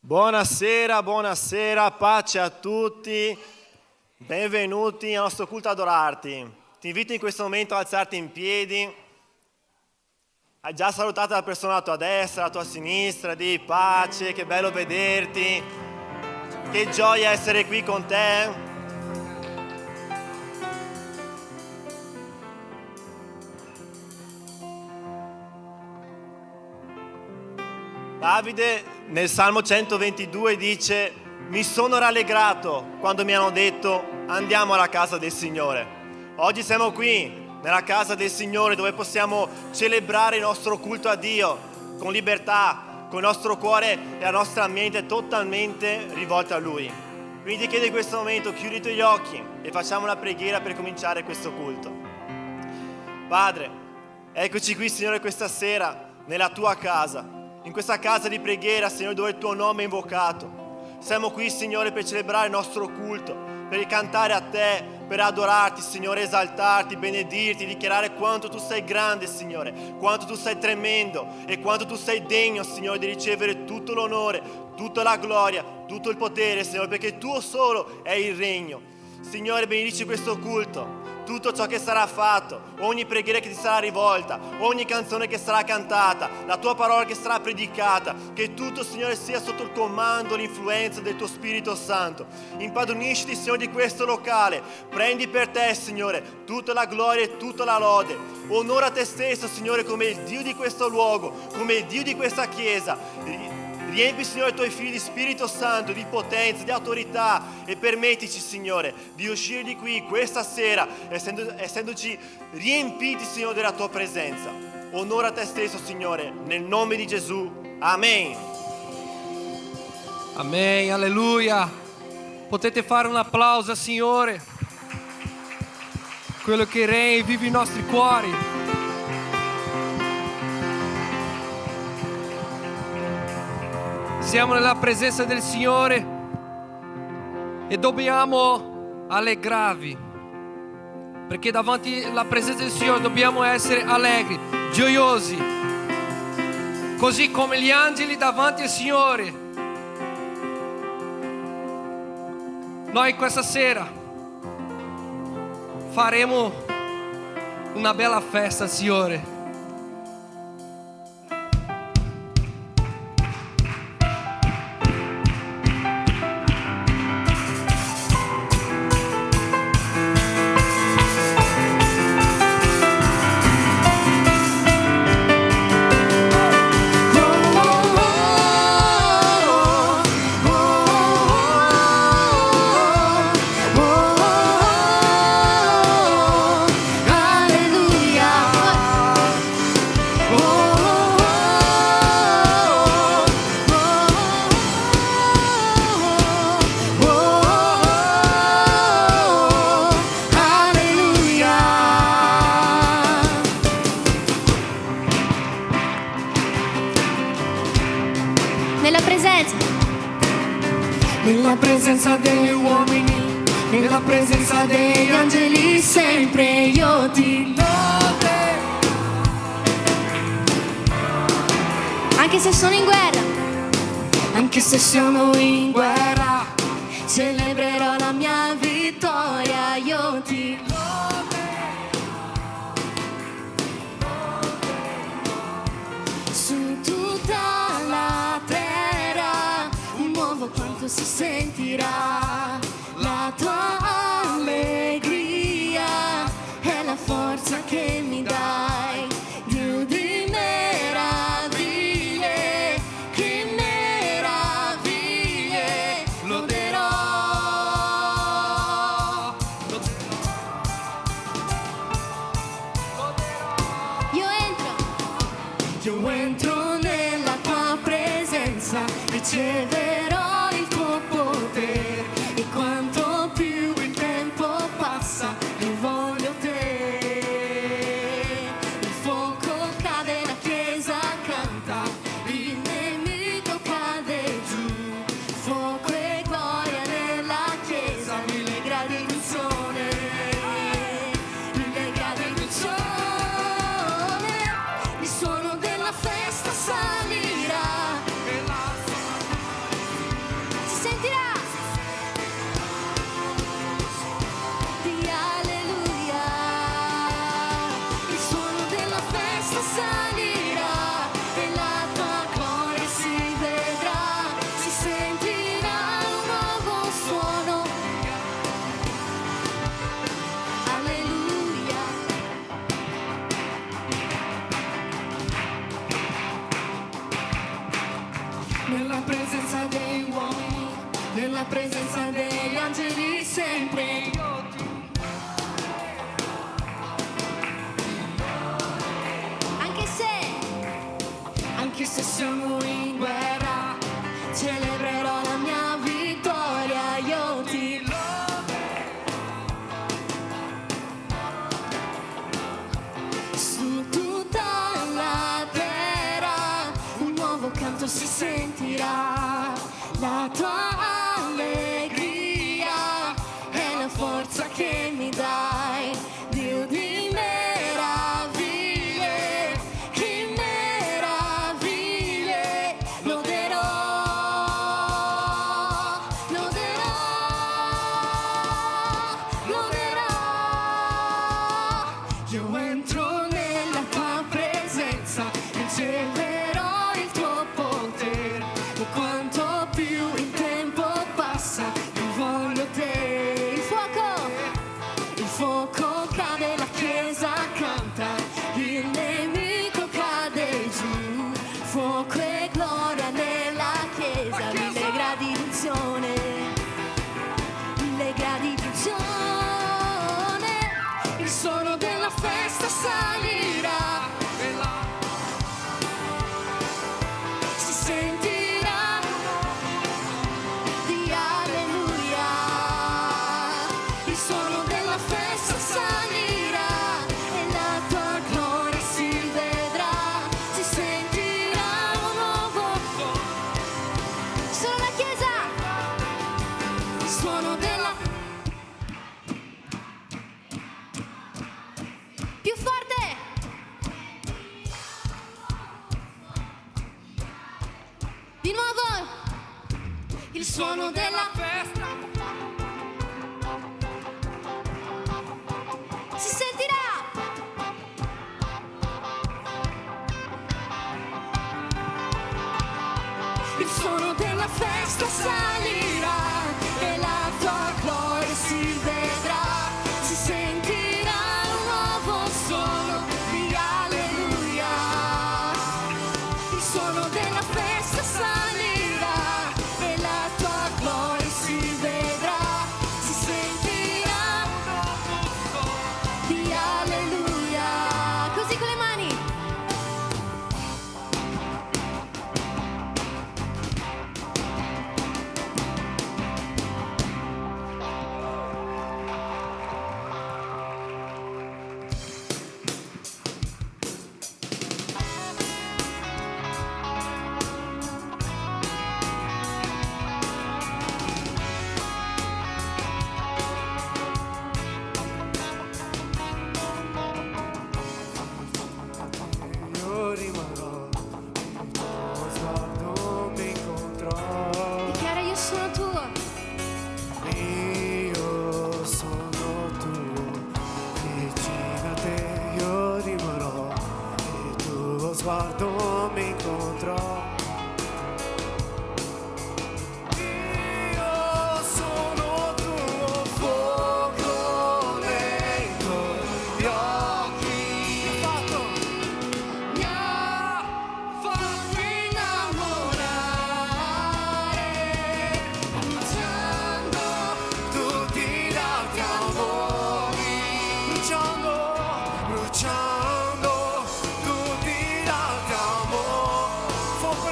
Buonasera, buonasera, pace a tutti, benvenuti al nostro culto adorarti. Ti invito in questo momento a alzarti in piedi. Hai già salutato la persona alla tua destra, alla tua sinistra, di pace, che bello vederti, che gioia essere qui con te. Davide nel Salmo 122 dice: mi sono rallegrato quando mi hanno detto andiamo alla casa del Signore. Oggi siamo qui nella casa del Signore, dove possiamo celebrare il nostro culto a Dio con libertà, con il nostro cuore e la nostra mente totalmente rivolta a Lui. Quindi ti chiedo in questo momento, chiudi i tuoi occhi e facciamo una preghiera per cominciare questo culto. Padre, eccoci qui, Signore, questa sera nella tua casa, in questa casa di preghiera, Signore, dove il tuo nome è invocato. Siamo qui, Signore, per celebrare il nostro culto, per cantare a te, per adorarti, Signore, esaltarti, benedirti, dichiarare quanto tu sei grande, Signore, quanto tu sei tremendo e quanto tu sei degno, Signore, di ricevere tutto l'onore, tutta la gloria, tutto il potere, Signore, perché tuo solo è il regno. Signore, benedici questo culto, tutto ciò che sarà fatto, ogni preghiera che ti sarà rivolta, ogni canzone che sarà cantata, la tua parola che sarà predicata, che tutto, Signore, sia sotto il comando, l'influenza del tuo Spirito Santo. Impadronisciti, Signore, di questo locale, prendi per te, Signore, tutta la gloria e tutta la lode. Onora te stesso, Signore, come il Dio di questo luogo, come il Dio di questa chiesa. Riempi, Signore, i tuoi figli di Spirito Santo, di potenza, di autorità, e permettici, Signore, di uscire di qui questa sera essendoci riempiti, Signore, della tua presenza. Onora te stesso, Signore, nel nome di Gesù. Amen. Amém, aleluia. Potete fare un applauso al Signore, quello che regna e vive i nostri cuori. Siamo nella presenza del Signore e dobbiamo allegrarvi, perché davanti alla presenza del Signore dobbiamo essere allegri, gioiosi, così come gli angeli davanti al Signore. Noi questa sera faremo una bella festa al Signore. Nella presenza degli uomini, nella presenza degli angeli, sempre io ti loderò. Anche se sono in guerra, anche se sono in guerra, celebrerò la mia vittoria, io ti loderò. Su tutta la terra, un nuovo canto si sentirà, la tua allegria è la forza che mi dai, Dio di meraviglie, che meraviglie, loderò. Io entro nella tua presenza, riceverò il tuo potere, e quanto più il tempo passa, io voglio te. nella presenza degli angeli sempre. Anche se siamo in guerra, celebrerò la mia vittoria, io ti su tutta la terra un nuovo canto si sentirà, la tua allegria è la forza che mi dai, Dio di meraviglie, che meraviglie, loderò, loderò, loderò. Io entro nella tua presenza, riceverò il tuo potere, e quanto più il tempo passa, più voglio te. Il fuoco cade, la chiesa canta, il nemico cade giù, fuoco e gloria nella chiesa, mille gradi di unzione, mille gradi di unzione, il suono della festa salirà, si sentirà di alleluia, il suono della festa salirà e la tua gloria si vedrà, si sentirà un nuovo, solo la chiesa, il suono della, più forte, di nuovo, il suono della festa. si sentirà. Il suono della festa salirà e la tua gloria si vedrà, si sentirà un nuovo suono di alleluia, il suono della festa salirà e la tua gloria si vedrà, si sentirà di alleluia, così con le mani. Io rimarrò, il tuo sguardo mi incontrò. Dichiara io sono tuo, Io sono tuo, vicino a te io rimarrò, il tuo sguardo mi incontrò. Io sono tuo, fuoco nei tuoi occhi. mi ha fatto innamorare, bruciando Tutti gli altri amori, bruciando, bruciando tutti gli altri amori, fuoco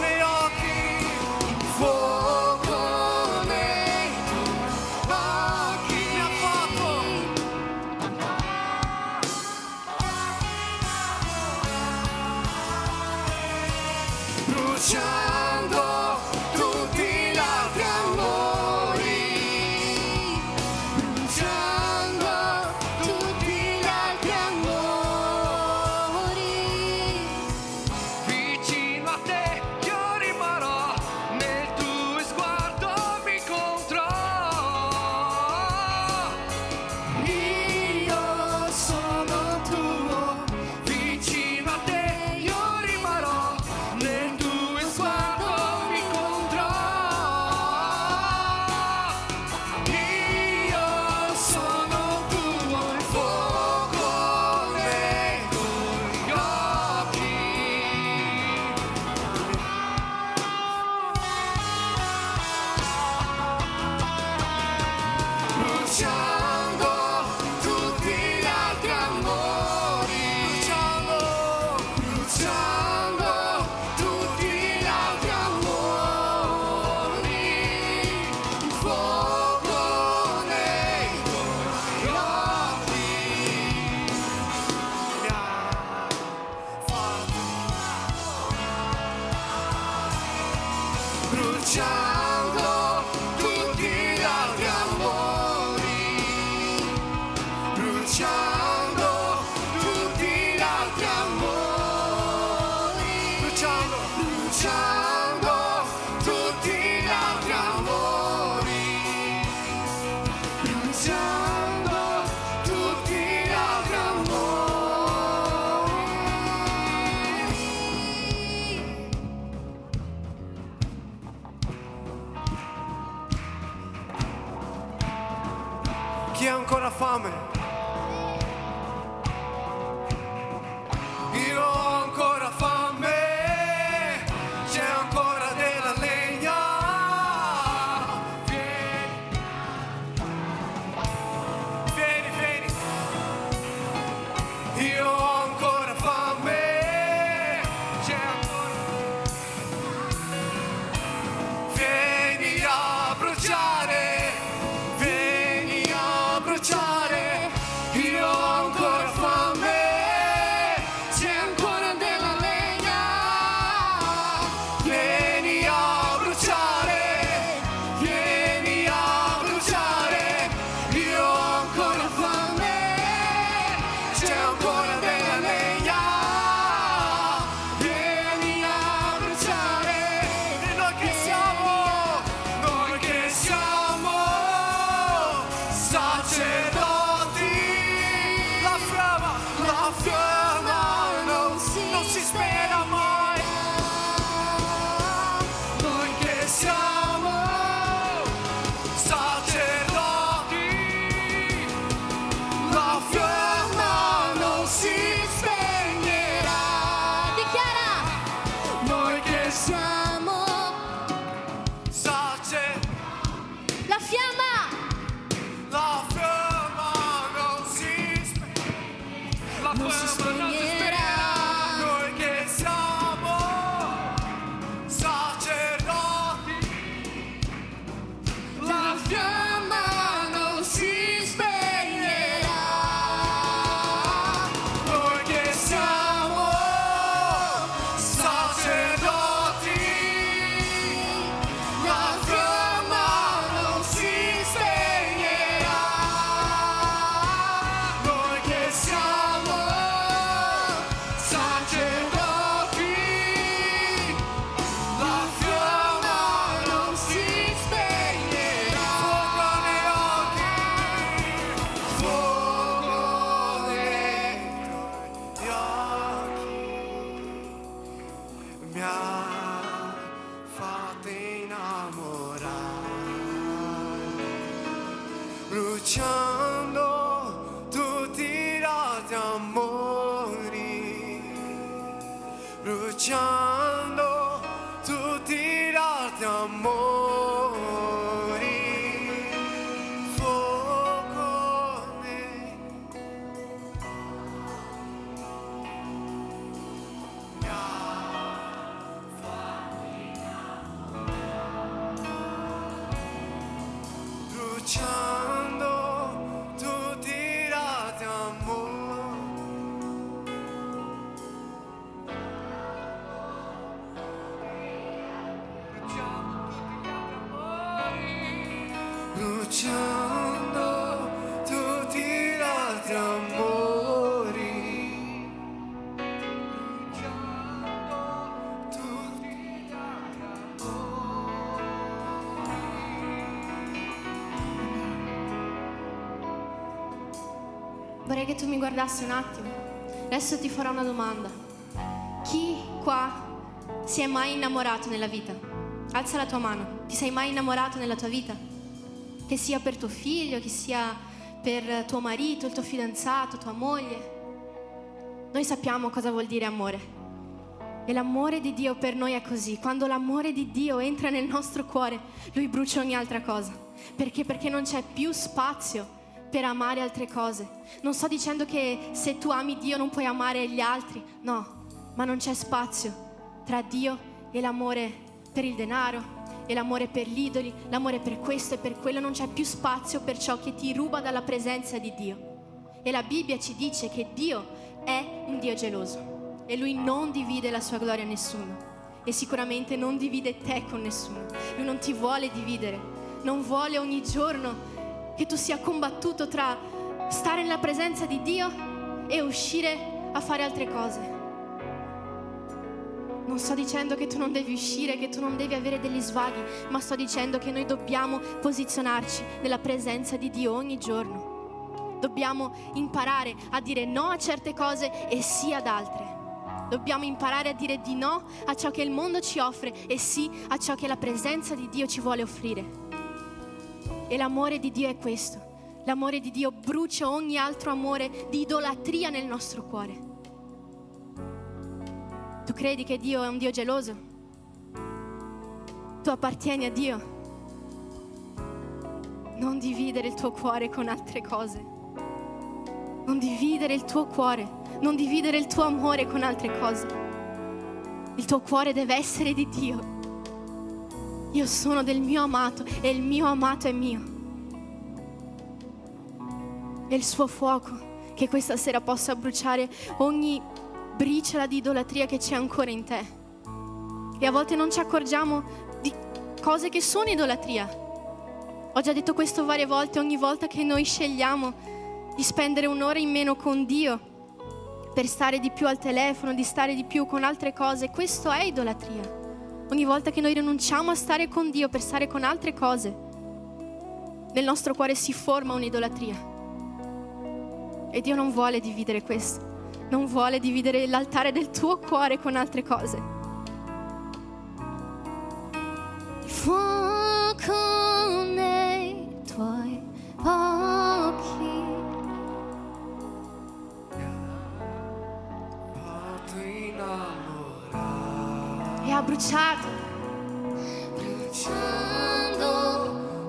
Chi ha ancora fame? Io ho ancora fame, c'è ancora della legna. Vieni, vieni. Io ho ancora fame, c'è ancora. Vieni a bruciare, vieni a bruciare. Io ho ancora fame, c'è ancora della legna. Vieni a bruciare, vieni a bruciare. Io ho ancora fame, c'è ancora della legna. Vieni a bruciare. E noi che siamo sacerdoti. La fiamma non si spera mai. Noi che siamo sacerdoti, la fiamma non si spegnerà. Dichiara! Noi che Siamo sacerdoti, la fiamma. la fiamma non si spegnerà. La Non si spegnerà. Noi che siamo sacerdoti, la fiamma non si spegnerà. Noi che siamo sacerdoti, la fiamma non si spegnerà. Noi che siamo sacerdoti, la fiamma non si spegnerà. Fuoco nei occhi, fuoco dentro gli occhi, mi ha fatto innamorare, bruciando tutti i rati amori, bruciando tutti i rati amori, fuoco nei mi ha fatto bruciando tutti i rati amori. Bruciando tutti i rati amori, bruciando tutti i rati Vorrei che tu mi guardassi un attimo. Adesso ti farò una domanda. Chi qua si è mai innamorato nella vita? Alza la tua mano. Ti sei mai innamorato nella tua vita? Che sia per tuo figlio, che sia per tuo marito, il tuo fidanzato, tua moglie. Noi sappiamo cosa vuol dire amore. E l'amore di Dio per noi è così. Quando l'amore di Dio entra nel nostro cuore, Lui brucia ogni altra cosa. Perché? Perché non c'è più spazio per amare altre cose. Non sto dicendo che se tu ami Dio non puoi amare gli altri. No, ma non c'è spazio tra Dio e l'amore per il denaro, e l'amore per gli idoli, l'amore per questo e per quello. Non c'è più spazio per ciò che ti ruba dalla presenza di Dio. E la Bibbia ci dice che Dio è un Dio geloso e Lui non divide la sua gloria a nessuno, e sicuramente non divide te con nessuno. Lui non ti vuole dividere, non vuole ogni giorno che tu sia combattuto tra stare nella presenza di Dio e uscire a fare altre cose. Non sto dicendo che tu non devi uscire, che tu non devi avere degli svaghi, ma sto dicendo che noi dobbiamo posizionarci nella presenza di Dio ogni giorno. Dobbiamo imparare a dire no a certe cose e sì ad altre. Dobbiamo imparare a dire di no a ciò che il mondo ci offre e sì a ciò che la presenza di Dio ci vuole offrire. E l'amore di Dio è questo. l'amore di Dio brucia ogni altro amore di idolatria nel nostro cuore. Tu credi che Dio è un Dio geloso? Tu appartieni a Dio. Non dividere il tuo cuore con altre cose. Non dividere il tuo cuore, non dividere il tuo amore con altre cose. Il tuo cuore deve essere di Dio. Io sono del mio amato e il mio amato è mio. E il suo fuoco che questa sera possa bruciare ogni briciola di idolatria che c'è ancora in te. E a volte non ci accorgiamo di cose che sono idolatria. Ho già detto questo varie volte, ogni volta che noi scegliamo di spendere un'ora in meno con Dio per stare di più al telefono, di stare di più con altre cose, questo è idolatria. Ogni volta che noi rinunciamo a stare con Dio per stare con altre cose, nel nostro cuore si forma un'idolatria. E Dio non vuole dividere questo, non vuole dividere l'altare del tuo cuore con altre cose. Il fuoco nei tuoi occhi Fatto innamorare, e ha bruciato, bruciando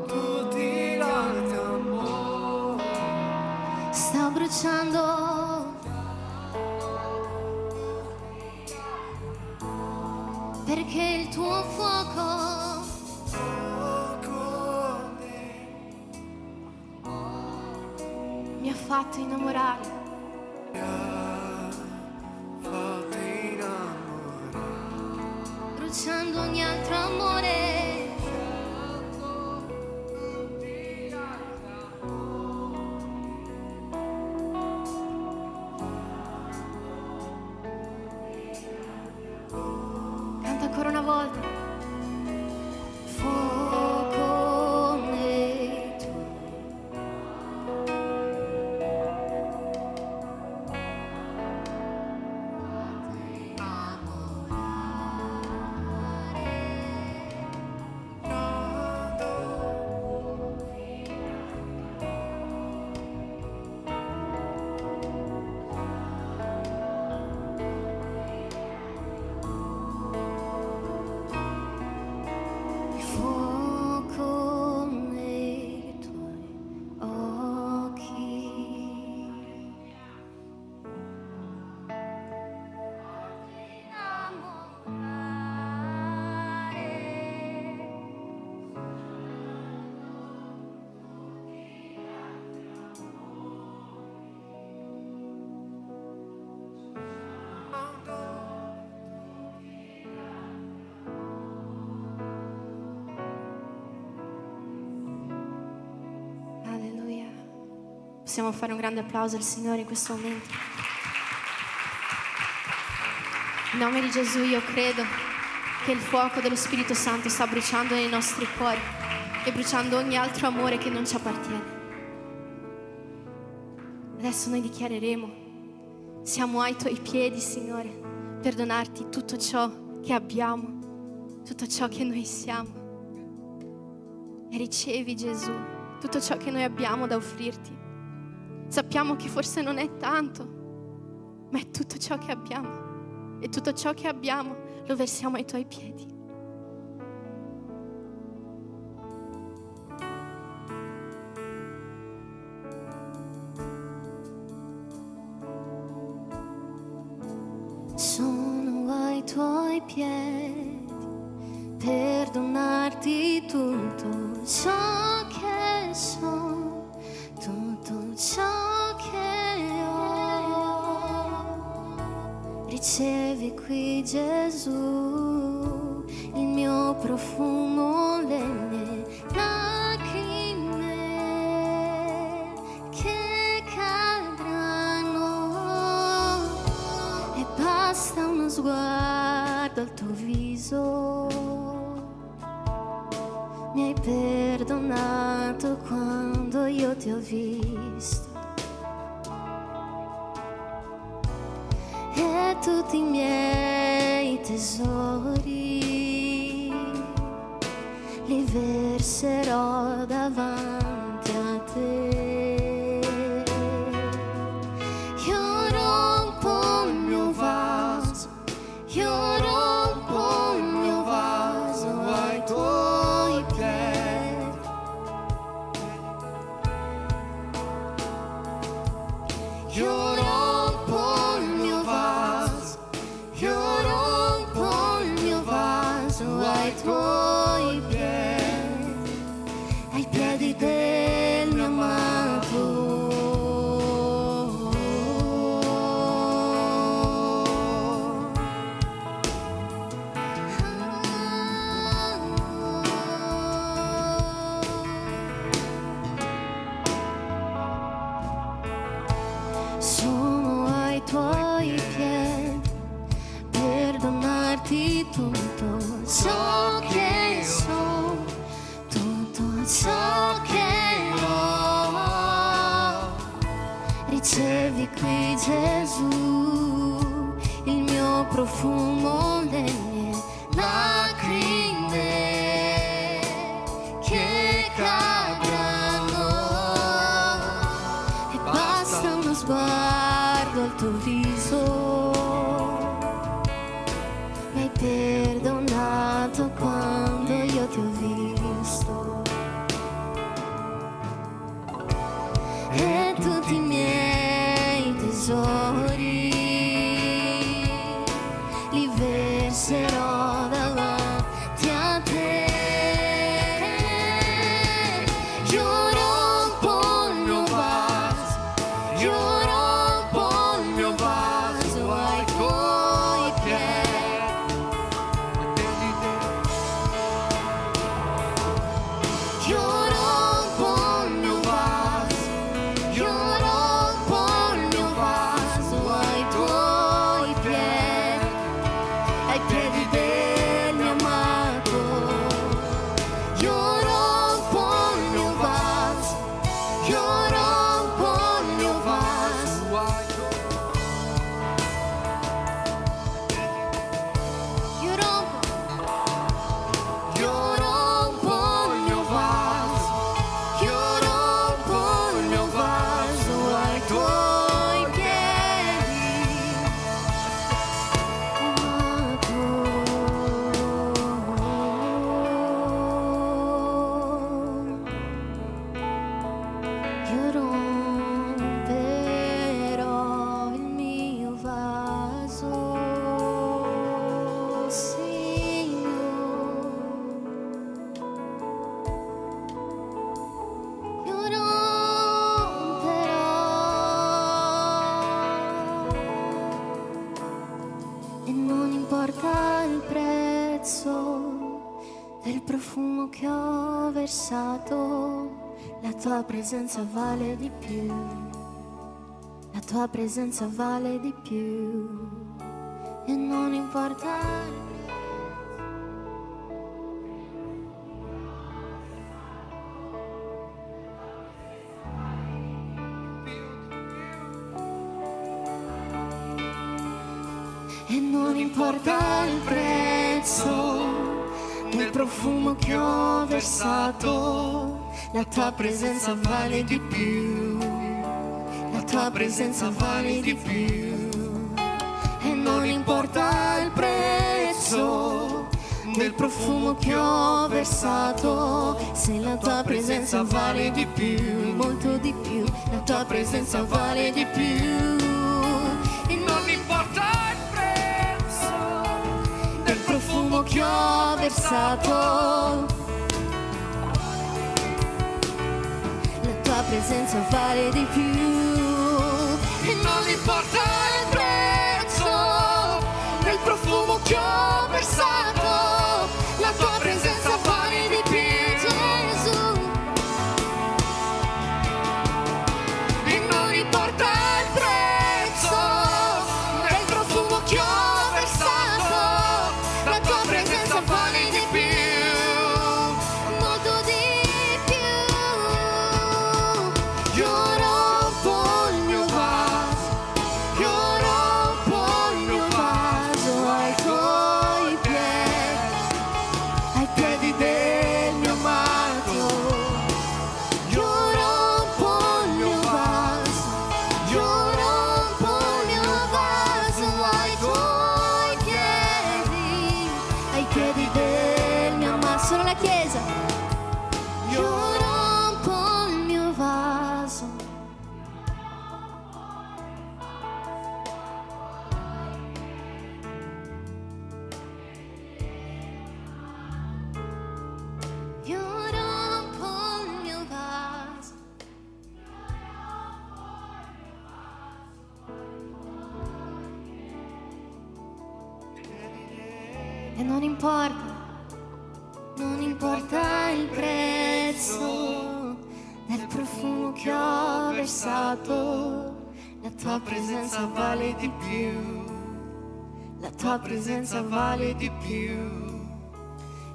tutti l'altri amore. sta bruciando, perché il tuo fuoco mi ha fatto innamorare. Fatto innamorare, Bruciando ogni altro amore. Canta ancora una volta. Fuoco nei tuoi. Fuoco nei tuoi occhi. Alleluia. Possiamo fare un grande applauso al Signore in questo momento. In nome di Gesù io credo che il fuoco dello Spirito Santo sta bruciando nei nostri cuori e bruciando ogni altro amore che non ci appartiene. Adesso noi dichiareremo: siamo ai tuoi piedi, Signore, per donarti tutto ciò che abbiamo, tutto ciò che noi siamo. E ricevi, Gesù, tutto ciò che noi abbiamo da offrirti. Sappiamo che forse non è tanto, ma è tutto ciò che abbiamo. E tutto ciò che abbiamo lo versiamo ai tuoi piedi. Sono ai tuoi piedi per donarti tutto ciò che sono, tutto ciò che ho. Ricevi qui, Gesù, il mio profumo, le mie lacrime che cadranno, e basta uno sguardo al tuo viso. Mi hai perdonato quando io ti ho visto, e tutti i miei tesori li verserò davanti a te. io rompo il mio vaso, io rompo il mio vaso ai tuoi piedi del mio amato. Sono ai tuoi piedi per donarti tutto ciò che so, tutto ciò che ho. Ricevi qui Gesù, il mio profumo, le mie lacrime che cadranno. E basta uno sguardo al tuo viso, mi hai perdonato quando io ti ho visto. E tutti i miei tesori li verserò davanti a te. Io rompo il mio vaso, io rompo il mio vaso ai tuoi piedi. Io rompo il mio vaso, io rompo il mio vaso ai tuoi piedi, ai piedi del mio amato. Io rompo il mio vaso, io rompo il mio vaso. Io rompo il mio vaso, io rompo il mio vaso ai tuoi piedi, io romperò il mio vaso, Signore. Io romperò e non importa il prezzo del profumo che ho versato, la tua presenza vale di più, la tua presenza vale di più e non importa il e non importa il prezzo del profumo che ho versato, la tua presenza vale di più, la tua presenza vale di più e non importa il prezzo del profumo che ho versato, se la tua presenza vale di più, molto di più, la tua presenza vale di più e non importa il prezzo del profumo che ho versato, la tua presenza vale di più e non importa il prezzo del profumo che ho versato, la tua presenza vale di più, Gesù. E non importa il prezzo del profumo che ho versato, la tua presenza vale di più, molto di più. Io rompo il mio vaso, io rompo il mio vaso ai tuoi E non importa il prezzo del profumo che ho versato, la tua presenza vale di più, la tua presenza vale di più.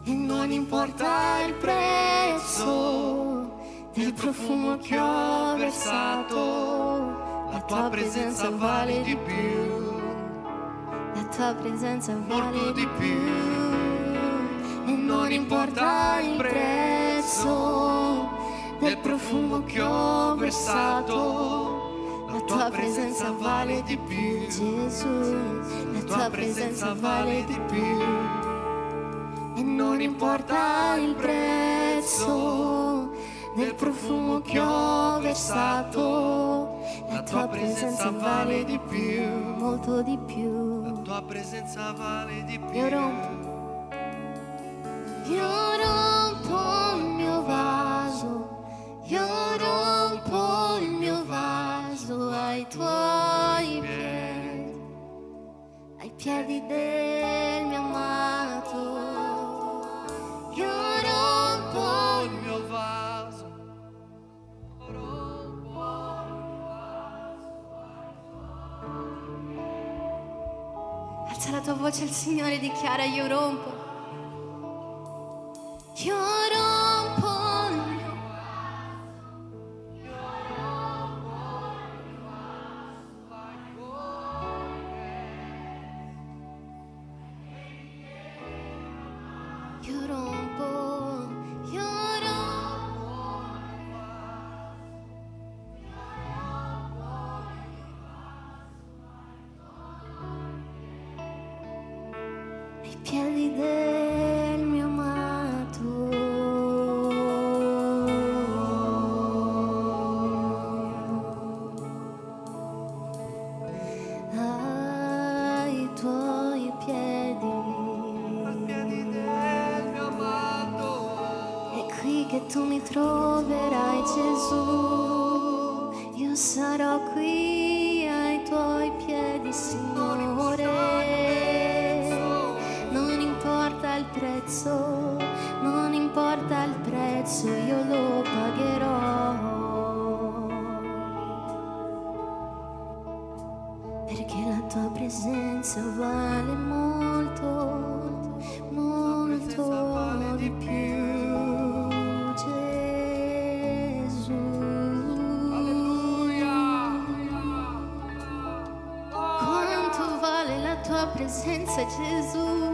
E non importa il prezzo del profumo che ho versato, la tua presenza vale di più, la tua presenza vale di più. E non importa il prezzo del profumo che ho versato, la tua presenza vale di più, Gesù, la tua presenza vale di più. E non importa il prezzo del profumo che ho versato, la tua presenza vale di più, molto di più. La tua presenza vale di più. Io rompo il mio vaso, io rompo il mio vaso ai tuoi piedi, ai piedi del mio amato. Io rompo il mio vaso, alza la tua voce al Signore e dichiara: io rompo. Io rompo il mio ai piedi del mio amato. Ai tuoi piedi, Ai piedi del mio amato. è qui che tu mi troverai, Gesù. Io sarò qui ai tuoi piedi, Signore. Non importa il prezzo, non importa il prezzo, io lo pagherò. Perché la tua presenza vale molto, molto di più, Gesù. Quanto vale la tua presenza, Gesù?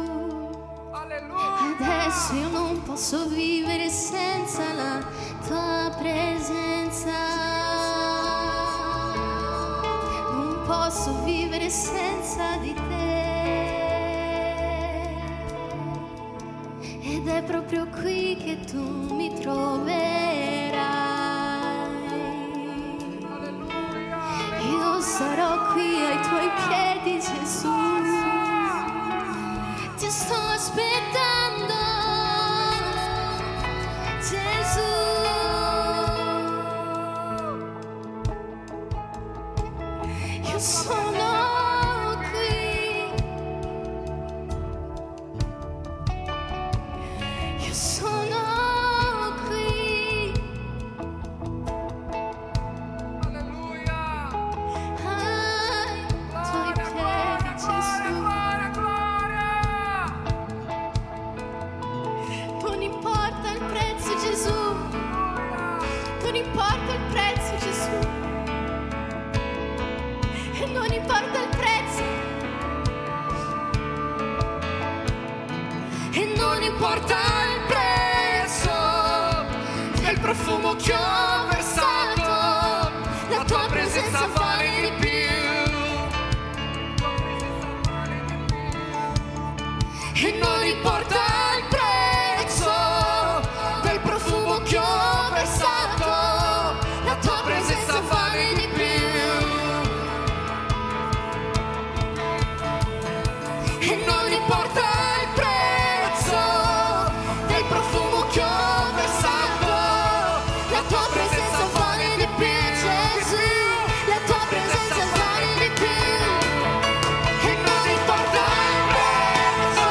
Adesso io non posso vivere senza la tua presenza. Non posso vivere senza di te. Ed è proprio qui che tu mi troverai. Io sarò qui ai tuoi piedi, Gesù. Ti sto aspettando, Gesù. Io sono qui. Io sono qui. Ai tuoi piedi, Gesù. Non importa il prezzo, Gesù. Non importa il prezzo, Gesù. E non importa il prezzo. E non importa il prezzo del profumo che ho versato. La tua presenza vale di più. E non importa il prezzo del profumo che ho versato, la tua presenza vale di più. E non importa il prezzo del profumo che ho versato, la tua presenza vale di più, Gesù, la tua presenza vale di più. E non importa il prezzo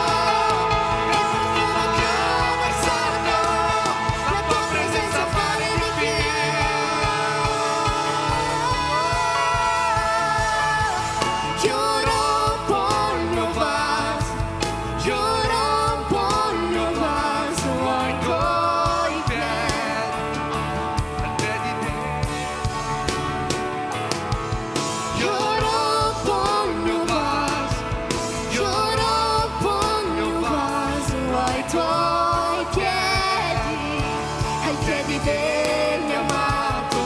piedi del mio amato.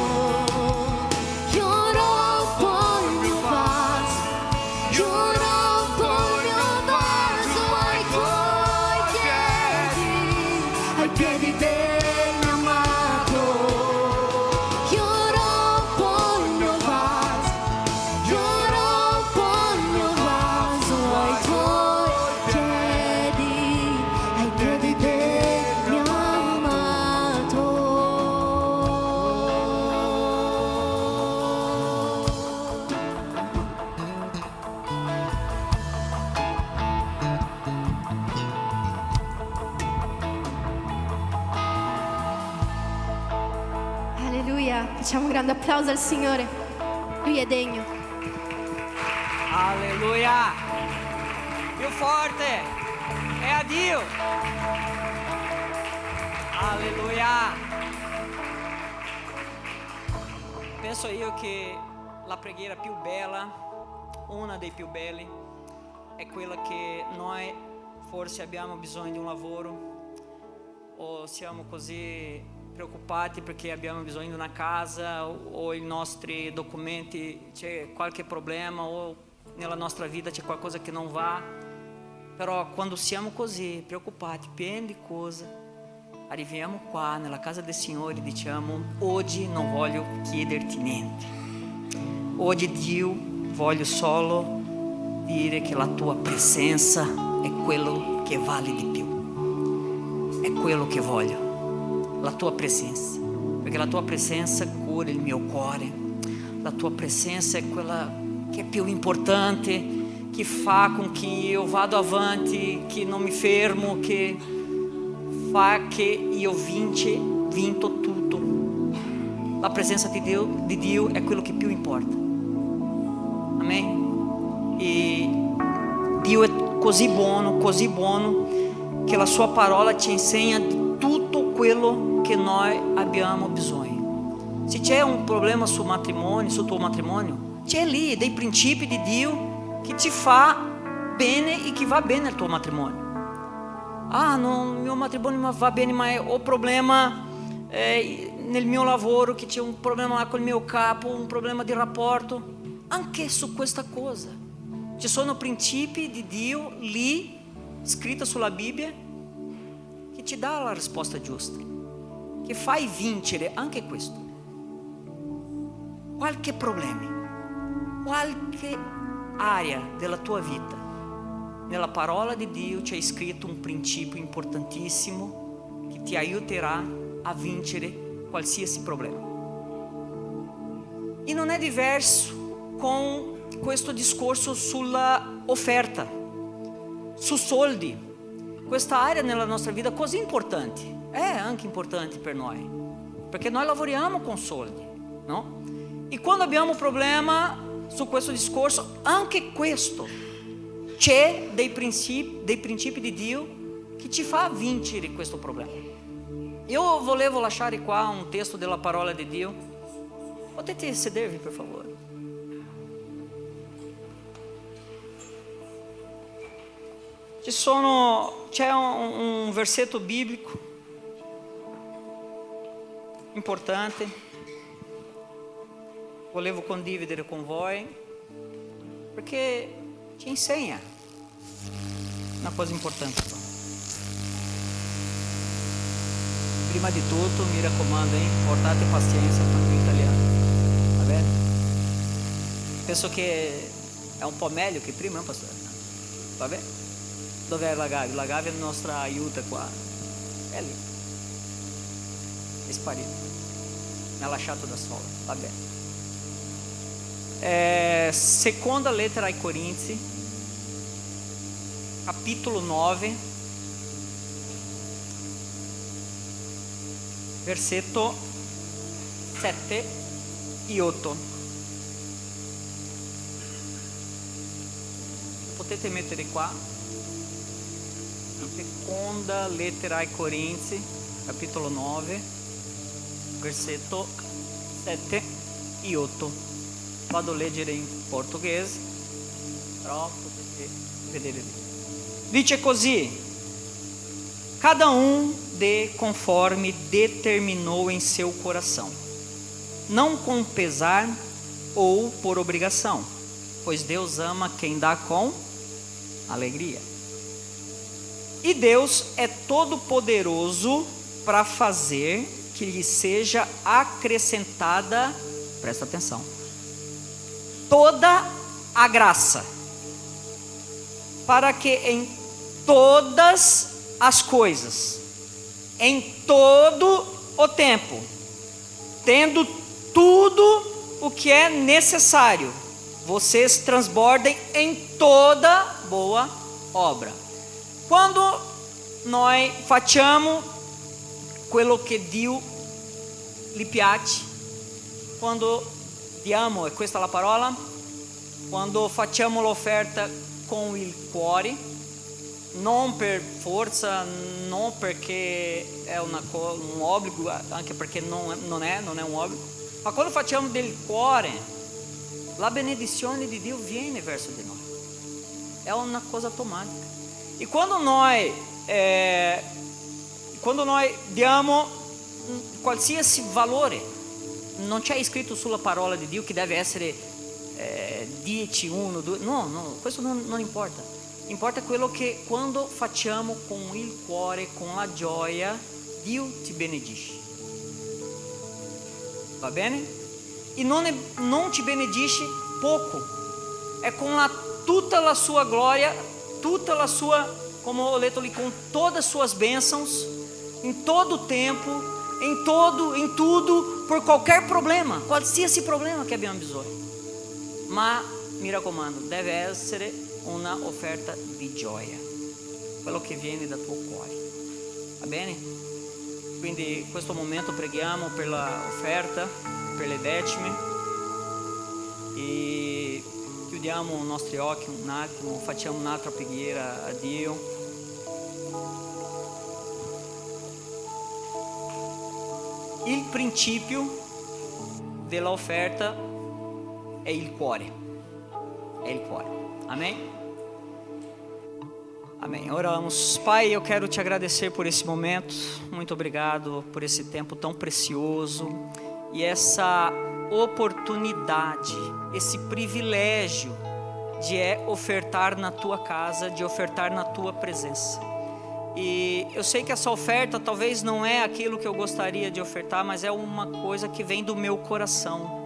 Io rompo il mio vaso, io rompo il mio vaso ai piedi del mio amato. Io rompo il mio vaso, io rompo il mio vaso ai piedi del mio amato. Alleluia, facciamo un grande applauso al Signore, Lui è degno. Alleluia! Più forte! È a Dio! Alleluia! Penso io che la preghiera più bella, una dei più belli, è quella che noi forse abbiamo bisogno di un lavoro o siamo così preoccupati perché abbiamo bisogno di una casa o i nostri documenti c'è qualche problema o nella nostra vita c'è qualcosa che non va. Però quando siamo così preoccupati, pieni di cose, arriviamo qua nella casa del Signore e diciamo: oggi non voglio chiederti niente, oggi Dio voglio solo dire che la tua presenza è quello che vale di più, è quello che voglio, la tua presenza, perché la tua presenza cura il mio cuore, la tua presenza è quella che è più importante, che fa con che io vado avanti, che non mi fermo, che fa che io vinto tutto. La presenza di Dio è quello che più importa. Amen? E Dio è così buono, che la sua parola ci insegna di tutto quello che noi abbiamo bisogno. Se c'è un problema sul tuo matrimonio, c'è lì dei principi di Dio che ti fa bene e che va bene al tuo matrimonio. Ah, no, il mio matrimonio non va bene, ma ho problema nel mio lavoro, che c'è un problema là col mio capo, un problema di rapporto. Anche su questa cosa ci sono principi di Dio lì, scritti sulla Bibbia, che ti dà la risposta giusta, che fai vincere anche questo. Qualche problema, qualche area della tua vita, nella parola di Dio c'è scritto un principio importantissimo che ti aiuterà a vincere qualsiasi problema. E non è diverso con questo discorso sulla offerta, su soldi. Questa area nella nostra vita così importante, è anche importante per noi, perché noi lavoriamo con soldi, no? E quando abbiamo un problema su questo discorso, anche questo, c'è dei principi di Dio che ci fa vincere questo problema. Io volevo lasciare qua un testo della parola di Dio. Potete sedervi, per favore? C'è un versetto biblico importante, volevo condividere con voi, perché ci insegna una cosa importante. Prima di tutto, mi raccomando, portate pazienza con l'italiano, va bene? Penso che è un po' meglio che prima, pastore? Va bene? Dov'è la Gavi? La Gavi è la nostra aiuta qua. È lì. È sparito. Mi ha lasciato da sola. Va bene. Seconda lettera ai Corinzi, capitolo 9, versetto 7 e 8. Potete mettere qua. Seconda lettera ai Corinzi, capitolo 9, versetto 7 e 8. Vado a leggere in portoghese, però potete vedere lì. Dice così: cada dê conforme determinou em seu coração, não com pesar ou por obrigação, pois Deus ama quem dá com alegria. E Deus é todo poderoso para fazer que lhe seja acrescentada, presta atenção, toda a graça, para que em todas as coisas, em todo o tempo, tendo tudo o que é necessário, vocês transbordem em toda boa obra. Quando noi facciamo quello che Dio gli piace, quando diamo, e questa è la parola, quando facciamo l'offerta con il cuore, non per forza, non perché è un obbligo, anche perché non è un obbligo, ma quando facciamo del cuore, la benedizione di Dio viene verso di noi, è una cosa automatica. E quando noi diamo qualsiasi valore, non c'è scritto sulla parola di Dio che deve essere 10, 1, 2, no, questo non importa. Importa quello che quando facciamo con il cuore, con la gioia, Dio ti benedice. Va bene? E non ti benedice poco, è con tutta la sua gloria, tutta la sua, come ho letto lì, com todas as suas bênçãos, em todo o tempo, em tudo, por qualquer problema, qualsiasi problema che abbiamo bisogno. Ma mi raccomando, deve essere una offerta di gioia, quello che viene dal tuo cuore. Va bene? Quindi in questo momento preghiamo per l'offerta, per le decime, e chiudiamo i nostri occhi un attimo, facciamo un'altra preghiera a Dio. Il principio dell'offerta è il cuore. È il cuore. Amém? Amém. Oramos. Pai, eu quero te agradecer por esse momento. Muito obrigado por esse tempo tão precioso e essa oportunidade, esse privilégio de ofertar na tua casa, de ofertar na tua presença. E eu sei que essa oferta talvez não é aquilo que eu gostaria de ofertar, mas é uma coisa que vem do meu coração.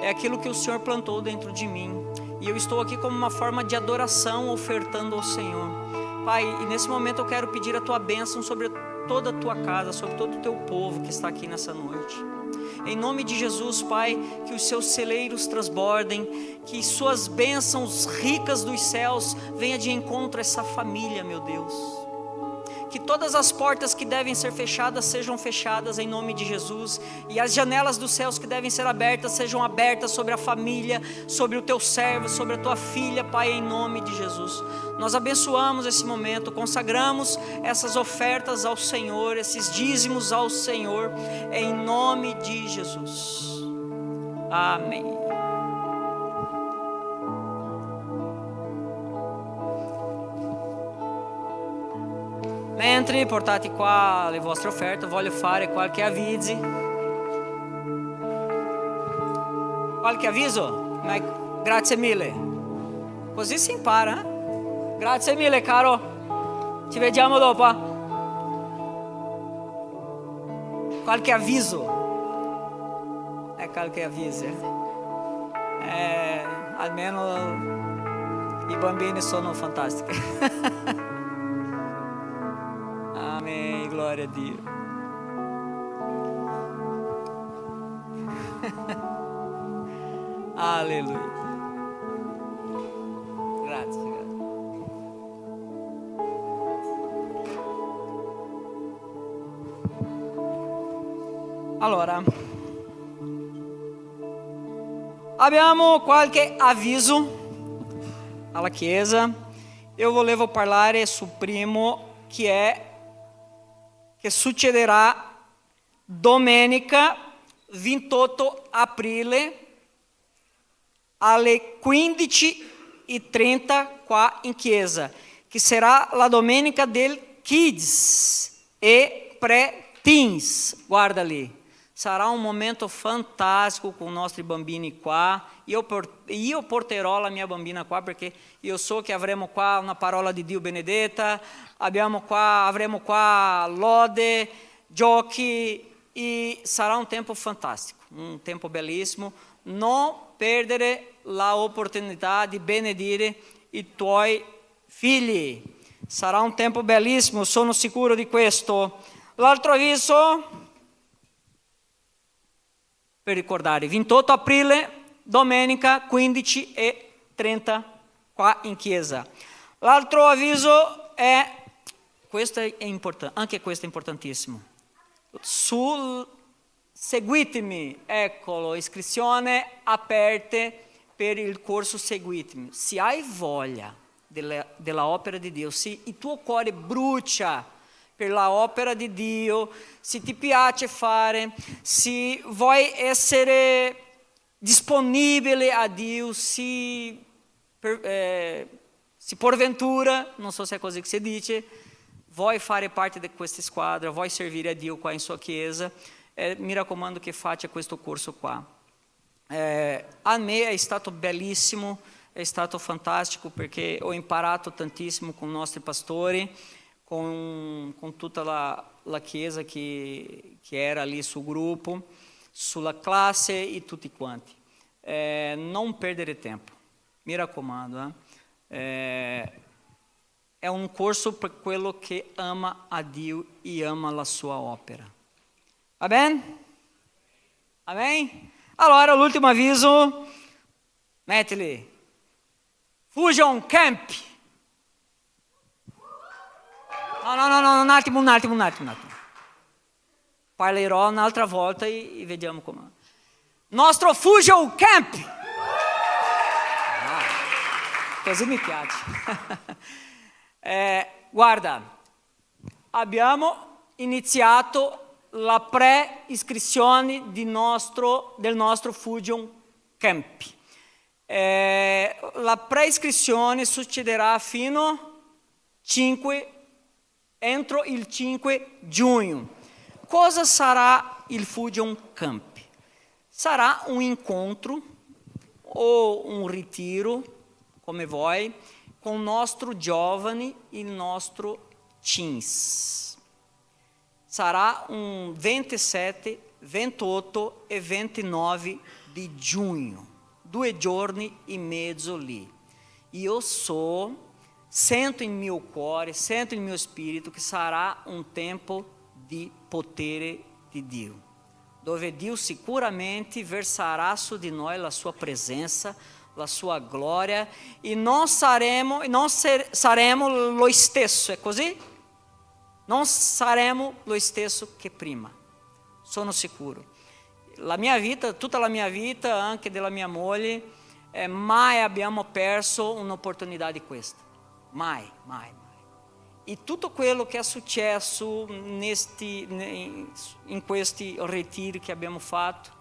É aquilo que o Senhor plantou dentro de mim. E eu estou aqui como uma forma de adoração, ofertando ao Senhor. Pai, e nesse momento eu quero pedir a tua bênção sobre toda a tua casa, sobre todo o teu povo que está aqui nessa noite. Em nome de Jesus, Pai, que os seus celeiros transbordem, que suas bênçãos ricas dos céus venham de encontro a essa família, meu Deus. Que todas as portas que devem ser fechadas sejam fechadas em nome de Jesus, e as janelas dos céus que devem ser abertas sejam abertas sobre a família, sobre o teu servo, sobre a tua filha, Pai, em nome de Jesus. Nós abençoamos esse momento, consagramos essas ofertas ao Senhor, esses dízimos ao Senhor, em nome de Jesus. Amém. Mentre portate qua le vostre offerte, voglio fare qualche avviso. Qualche avviso? Grazie mille. Così si impara. Grazie mille, caro. Ci vediamo dopo. Qualche avviso? Qualche avviso. Almeno i bambini sono fantastici. Amém, glória a Dio. Aleluia. Grazie. Allora, abbiamo qualche avviso alla Chiesa. Eu volevo parlare sul primo, che succederà domenica 28 aprile alle 15:30 qua in chiesa, che sarà la domenica del Kids, e pré-teens. Guarda ali. Sarà un momento fantastico con i nostri bambini qua. Io porterò la mia bambina qua perché io so che avremo qua una parola di Dio benedetta, avremo qua lode, giochi e sarà un tempo fantastico, un tempo bellissimo. Non perdere l'opportunità di benedire i tuoi figli. Sarà un tempo bellissimo, sono sicuro di questo. L'altro avviso, per ricordare, 28 aprile, domenica 15:30 qua in chiesa. L'altro avviso è, questo è importante, anche questo è importantissimo. Seguitemi, eccolo, iscrizione aperte per il corso Seguitemi. Se hai voglia della opera di Dio, se il tuo cuore brucia per la opera di Dio, se ti piace fare, se vuoi essere disponibile a Dio, se porventura, non so se è così che si dice, vuoi fare parte di questa squadra, vuoi servire a Dio qua in sua chiesa, mi raccomando che faccia questo corso qua. A me è stato bellissimo, è stato fantastico perché ho imparato tantissimo con i nostri pastori, con tutta la chiesa che era lì sul gruppo, sulla classe e tutti quanti. Non perdere tempo, mi raccomando. È un corso per quello che ama a Dio e ama la sua opera. Va bene? Amém? Allora, l'ultimo avviso, mettili. Fusion Camp. No, un attimo. Parlerò un'altra volta e vediamo come. Nostro Fusion Camp. Così mi piace. Guarda, abbiamo iniziato la pre-iscrizione del nostro Fusion Camp. La pre-iscrizione succederà entro il 5 giugno. Cosa sarà il Fusion Camp? Sarà un incontro o un ritiro, come vuoi, con il nostro giovani e il nostro teens. Sarà un 27, 28 e 29 di giugno, 2 giorni e mezzo lì. Io sento in mio cuore, sento in mio spirito che sarà un tempo di potere di Dio, dove Dio sicuramente verserà su di noi la sua presenza, la sua gloria e non saremo lo stesso, è così? Non saremo lo stesso che prima, sono sicuro. La mia vita, tutta la mia vita, anche della mia moglie, mai abbiamo perso un'opportunità di questa, mai. E tutto quello che è successo in questi ritiri che abbiamo fatto,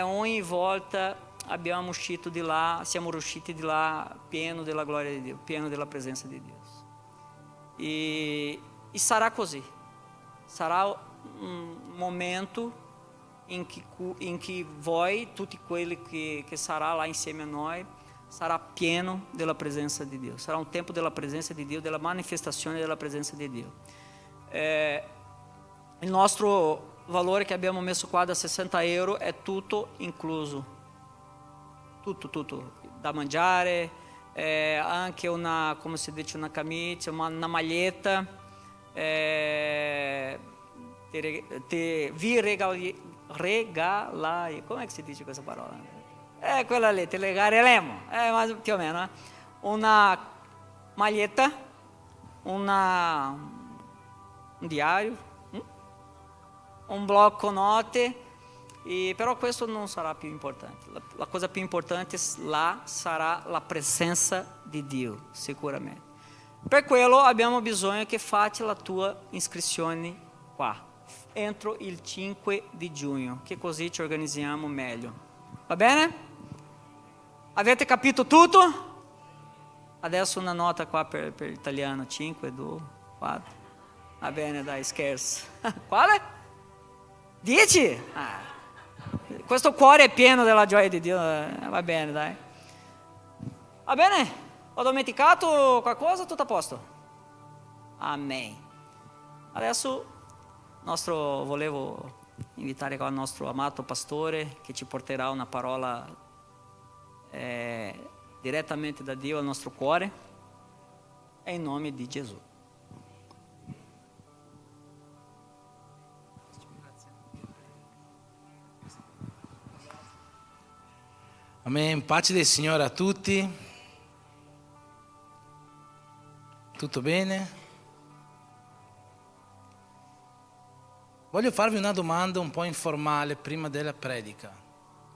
ogni volta siamo usciti di là pieno della gloria di Dio, pieno della presenza di Dio. E sarà così, sarà un momento in cui voi, tutti quelli che sarà là insieme a noi, sarà pieno della presenza di Dio, sarà un tempo della presenza di Dio, della manifestazione della presenza di Dio. Il nostro valore che abbiamo messo qua da 60 euro è tutto incluso, tutto, da mangiare, anche una, come si dice, una camicia, una maglietta, vi regalai, come si dice questa parola? Quella lì, te regaleremo, ma più o meno, una maglietta, un diario, un blocco note, però questo non sarà più importante. La cosa più importante là sarà la presenza di Dio, sicuramente. Per quello abbiamo bisogno che faccia la tua iscrizione qua, entro il 5 di giugno, che così ci organizziamo meglio. Va bene? Avete capito tutto? Adesso una nota qua per l'italiano, 5, 2, 4. Va bene, dai, scherzo. Quale? 10? Questo cuore è pieno della gioia di Dio. Va bene, dai. Va bene? Ho dimenticato qualcosa? Tutto a posto? Amen. Adesso volevo invitare qua il nostro amato pastore che ci porterà una parola direttamente da Dio al nostro cuore. È in nome di Gesù. Amen, pace del Signore a tutti. Tutto bene? Voglio farvi una domanda un po' informale prima della predica.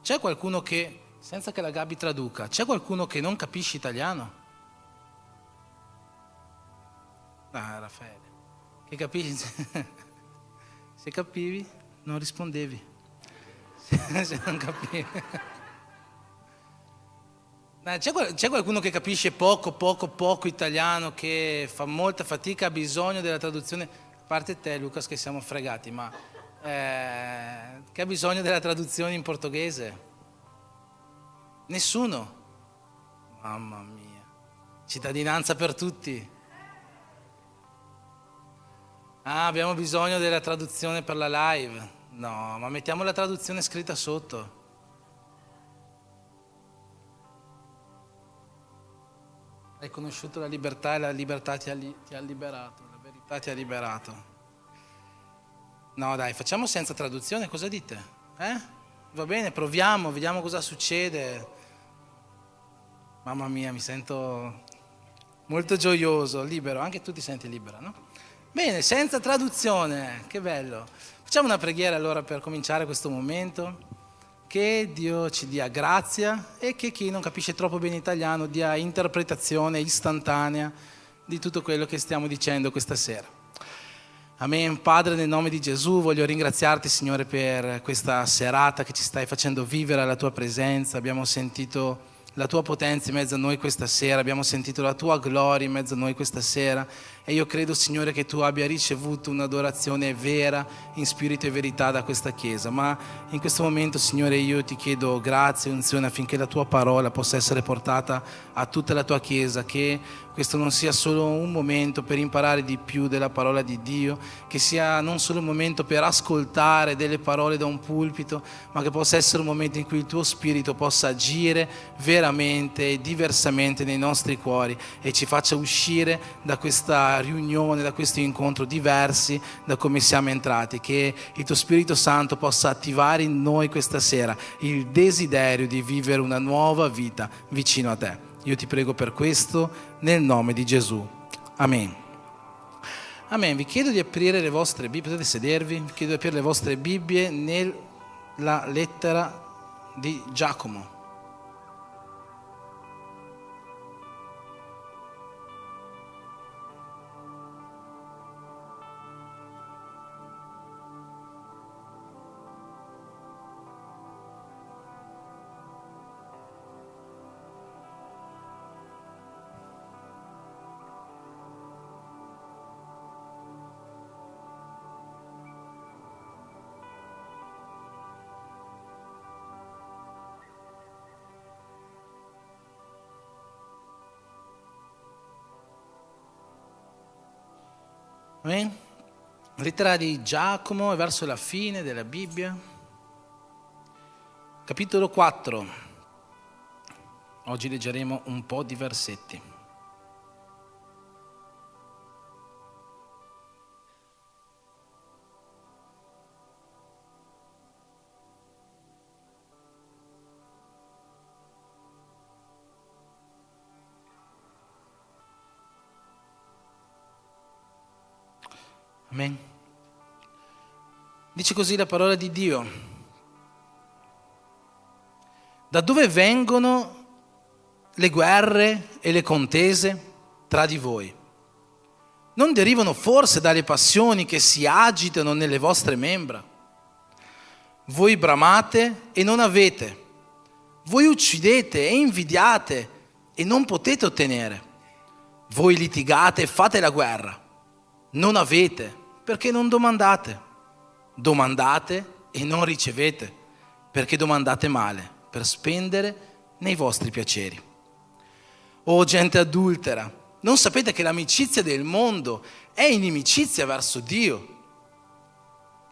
C'è qualcuno che, senza che la Gabi traduca, c'è qualcuno che non capisce italiano? Raffaele, che capisci? Se capivi, non rispondevi. Se non capivi. C'è qualcuno che capisce poco italiano, che fa molta fatica, ha bisogno della traduzione, a parte te Lucas che siamo fregati, ma che ha bisogno della traduzione in portoghese? Nessuno? Mamma mia, cittadinanza per tutti. Abbiamo bisogno della traduzione per la live. No, ma mettiamo la traduzione scritta sotto. Hai conosciuto la libertà e la libertà ti ha liberato, la verità ti ha liberato. No dai, facciamo senza traduzione, cosa dite? Va bene, proviamo, vediamo cosa succede. Mamma mia, mi sento molto gioioso, libero, anche tu ti senti libera, no? Bene, senza traduzione, che bello. Facciamo una preghiera allora per cominciare questo momento. Che Dio ci dia grazia e che chi non capisce troppo bene italiano dia interpretazione istantanea di tutto quello che stiamo dicendo questa sera. Amen. Padre, nel nome di Gesù voglio ringraziarti, Signore, per questa serata che ci stai facendo vivere alla tua presenza. Abbiamo sentito la tua potenza in mezzo a noi questa sera, abbiamo sentito la tua gloria in mezzo a noi questa sera e io credo, Signore, che tu abbia ricevuto un'adorazione vera in spirito e verità da questa Chiesa, ma in questo momento, Signore, io ti chiedo grazia e unzione affinché la tua parola possa essere portata a tutta la tua Chiesa, che questo non sia solo un momento per imparare di più della parola di Dio, che sia non solo un momento per ascoltare delle parole da un pulpito, ma che possa essere un momento in cui il tuo spirito possa agire veramente e diversamente nei nostri cuori e ci faccia uscire da questa riunione, da questo incontro diversi da come siamo entrati, che il tuo Spirito Santo possa attivare in noi questa sera il desiderio di vivere una nuova vita vicino a te. Io ti prego per questo nel nome di Gesù. Amen. Amen. Vi chiedo di aprire le vostre Bibbie, potete sedervi, vi chiedo di aprire le vostre Bibbie nella lettera di Giacomo. Amen. Lettera di Giacomo è verso la fine della Bibbia, capitolo 4. Oggi leggeremo un po' di versetti. Amen. Dice così la parola di Dio. Da dove vengono le guerre e le contese tra di voi? Non derivano forse dalle passioni che si agitano nelle vostre membra? Voi bramate e non avete, voi uccidete e invidiate e non potete ottenere, voi litigate e fate la guerra. Non avete perché non domandate. Domandate e non ricevete perché domandate male per spendere nei vostri piaceri. O gente adultera, non sapete che l'amicizia del mondo è inimicizia verso Dio?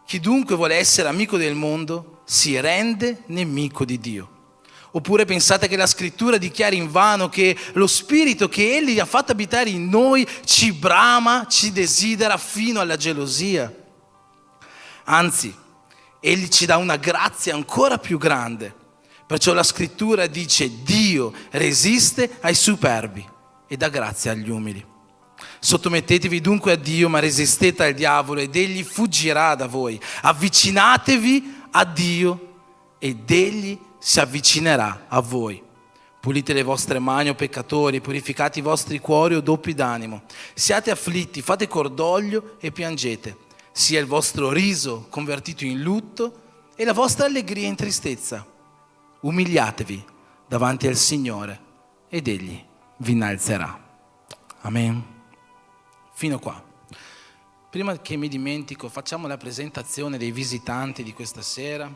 Chi dunque vuole essere amico del mondo si rende nemico di Dio. Oppure pensate che la scrittura dichiari invano che lo spirito che Egli ha fatto abitare in noi ci brama, ci desidera fino alla gelosia? Anzi, Egli ci dà una grazia ancora più grande. Perciò la scrittura dice: Dio resiste ai superbi e dà grazia agli umili. Sottomettetevi dunque a Dio, ma resistete al diavolo ed egli fuggirà da voi. Avvicinatevi a Dio ed egli si avvicinerà a voi. Pulite le vostre mani, o peccatori, purificate i vostri cuori, o doppi d'animo. Siate afflitti, fate cordoglio e piangete. Sia il vostro riso convertito in lutto e la vostra allegria in tristezza. Umiliatevi davanti al Signore ed egli vi innalzerà. Amen. Fino qua. Prima che mi dimentico, facciamo la presentazione dei visitanti di questa sera,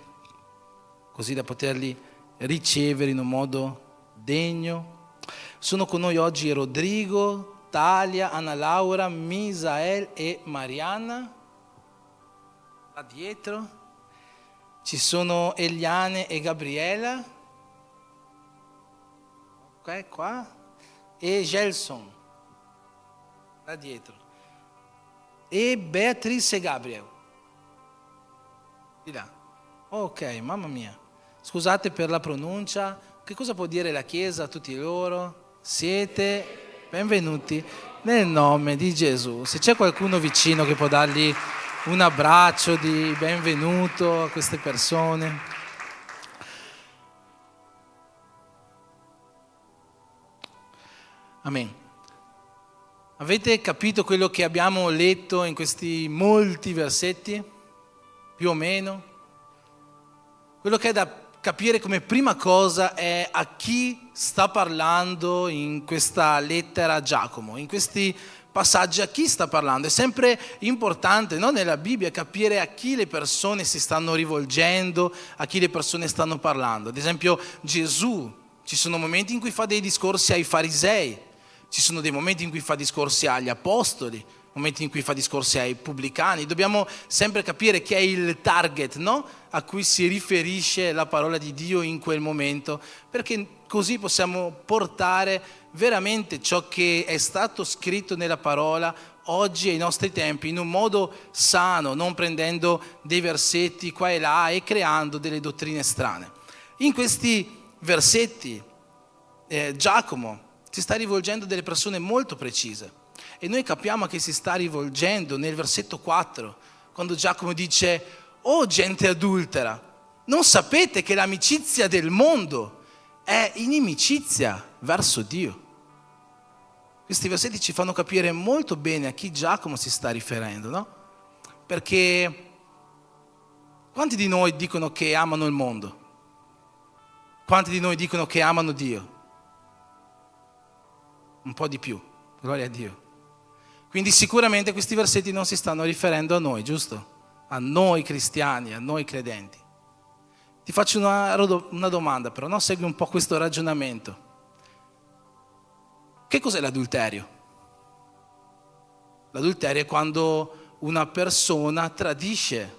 così da poterli ricevere in un modo degno. Sono con noi oggi Rodrigo, Talia, Anna Laura, Misael e Marianna. Là dietro ci sono Eliane e Gabriela. Ok, qua. E Gelson. Là dietro. E Beatrice e Gabriel. Di là. Ok, mamma mia. Scusate per la pronuncia. Che cosa può dire la Chiesa a tutti loro? Siete benvenuti nel nome di Gesù. Se c'è qualcuno vicino che può dargli un abbraccio di benvenuto a queste persone. Amen. Avete capito quello che abbiamo letto in questi molti versetti? Più o meno? Quello che è da capire come prima cosa è a chi sta parlando in questa lettera Giacomo, in questi passaggi a chi sta parlando. È sempre importante, no, nella Bibbia capire a chi le persone si stanno rivolgendo, a chi le persone stanno parlando. Ad esempio Gesù, ci sono momenti in cui fa dei discorsi ai farisei, ci sono dei momenti in cui fa discorsi agli apostoli, momenti in cui fa discorsi ai pubblicani. Dobbiamo sempre capire chi è il target, no? A cui si riferisce la parola di Dio in quel momento, perché così possiamo portare veramente ciò che è stato scritto nella parola oggi ai nostri tempi in un modo sano, non prendendo dei versetti qua e là e creando delle dottrine strane. In questi versetti Giacomo si sta rivolgendo a delle persone molto precise. E noi capiamo che si sta rivolgendo nel versetto 4, quando Giacomo dice: «Oh gente adultera, non sapete che l'amicizia del mondo è inimicizia verso Dio?» Questi versetti ci fanno capire molto bene a chi Giacomo si sta riferendo, no? Perché quanti di noi dicono che amano il mondo? Quanti di noi dicono che amano Dio? Un po' di più, gloria a Dio. Quindi sicuramente questi versetti non si stanno riferendo a noi, giusto? A noi cristiani, a noi credenti. Ti faccio una domanda, però, no? Segui un po' questo ragionamento. Che cos'è l'adulterio? L'adulterio è quando una persona tradisce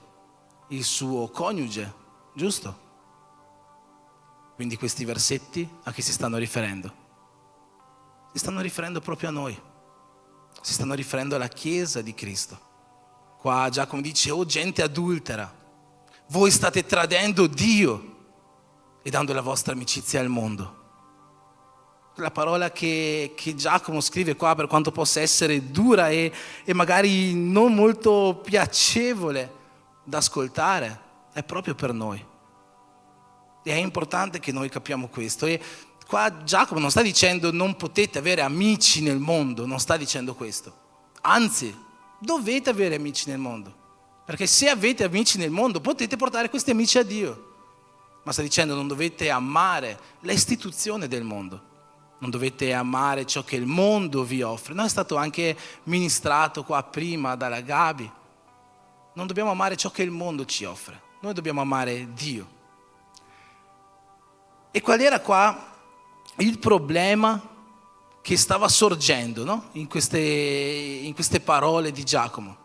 il suo coniuge, giusto? Quindi questi versetti a chi si stanno riferendo? Si stanno riferendo proprio a noi. Si stanno riferendo alla Chiesa di Cristo. Qua Giacomo dice: «Oh gente adultera, voi state tradendo Dio e dando la vostra amicizia al mondo». La parola che Giacomo scrive qua, per quanto possa essere dura e magari non molto piacevole da ascoltare, è proprio per noi. E è importante che noi capiamo questo. E qua Giacomo non sta dicendo non potete avere amici nel mondo, non sta dicendo questo. Anzi, dovete avere amici nel mondo. Perché se avete amici nel mondo potete portare questi amici a Dio. Ma sta dicendo non dovete amare l'istituzione del mondo. non dovete amare ciò che il mondo vi offre. No, è stato anche ministrato qua prima dalla Gabi. Non dobbiamo amare ciò che il mondo ci offre, noi dobbiamo amare Dio. E qual era qua il problema che stava sorgendo, no? in queste parole di Giacomo?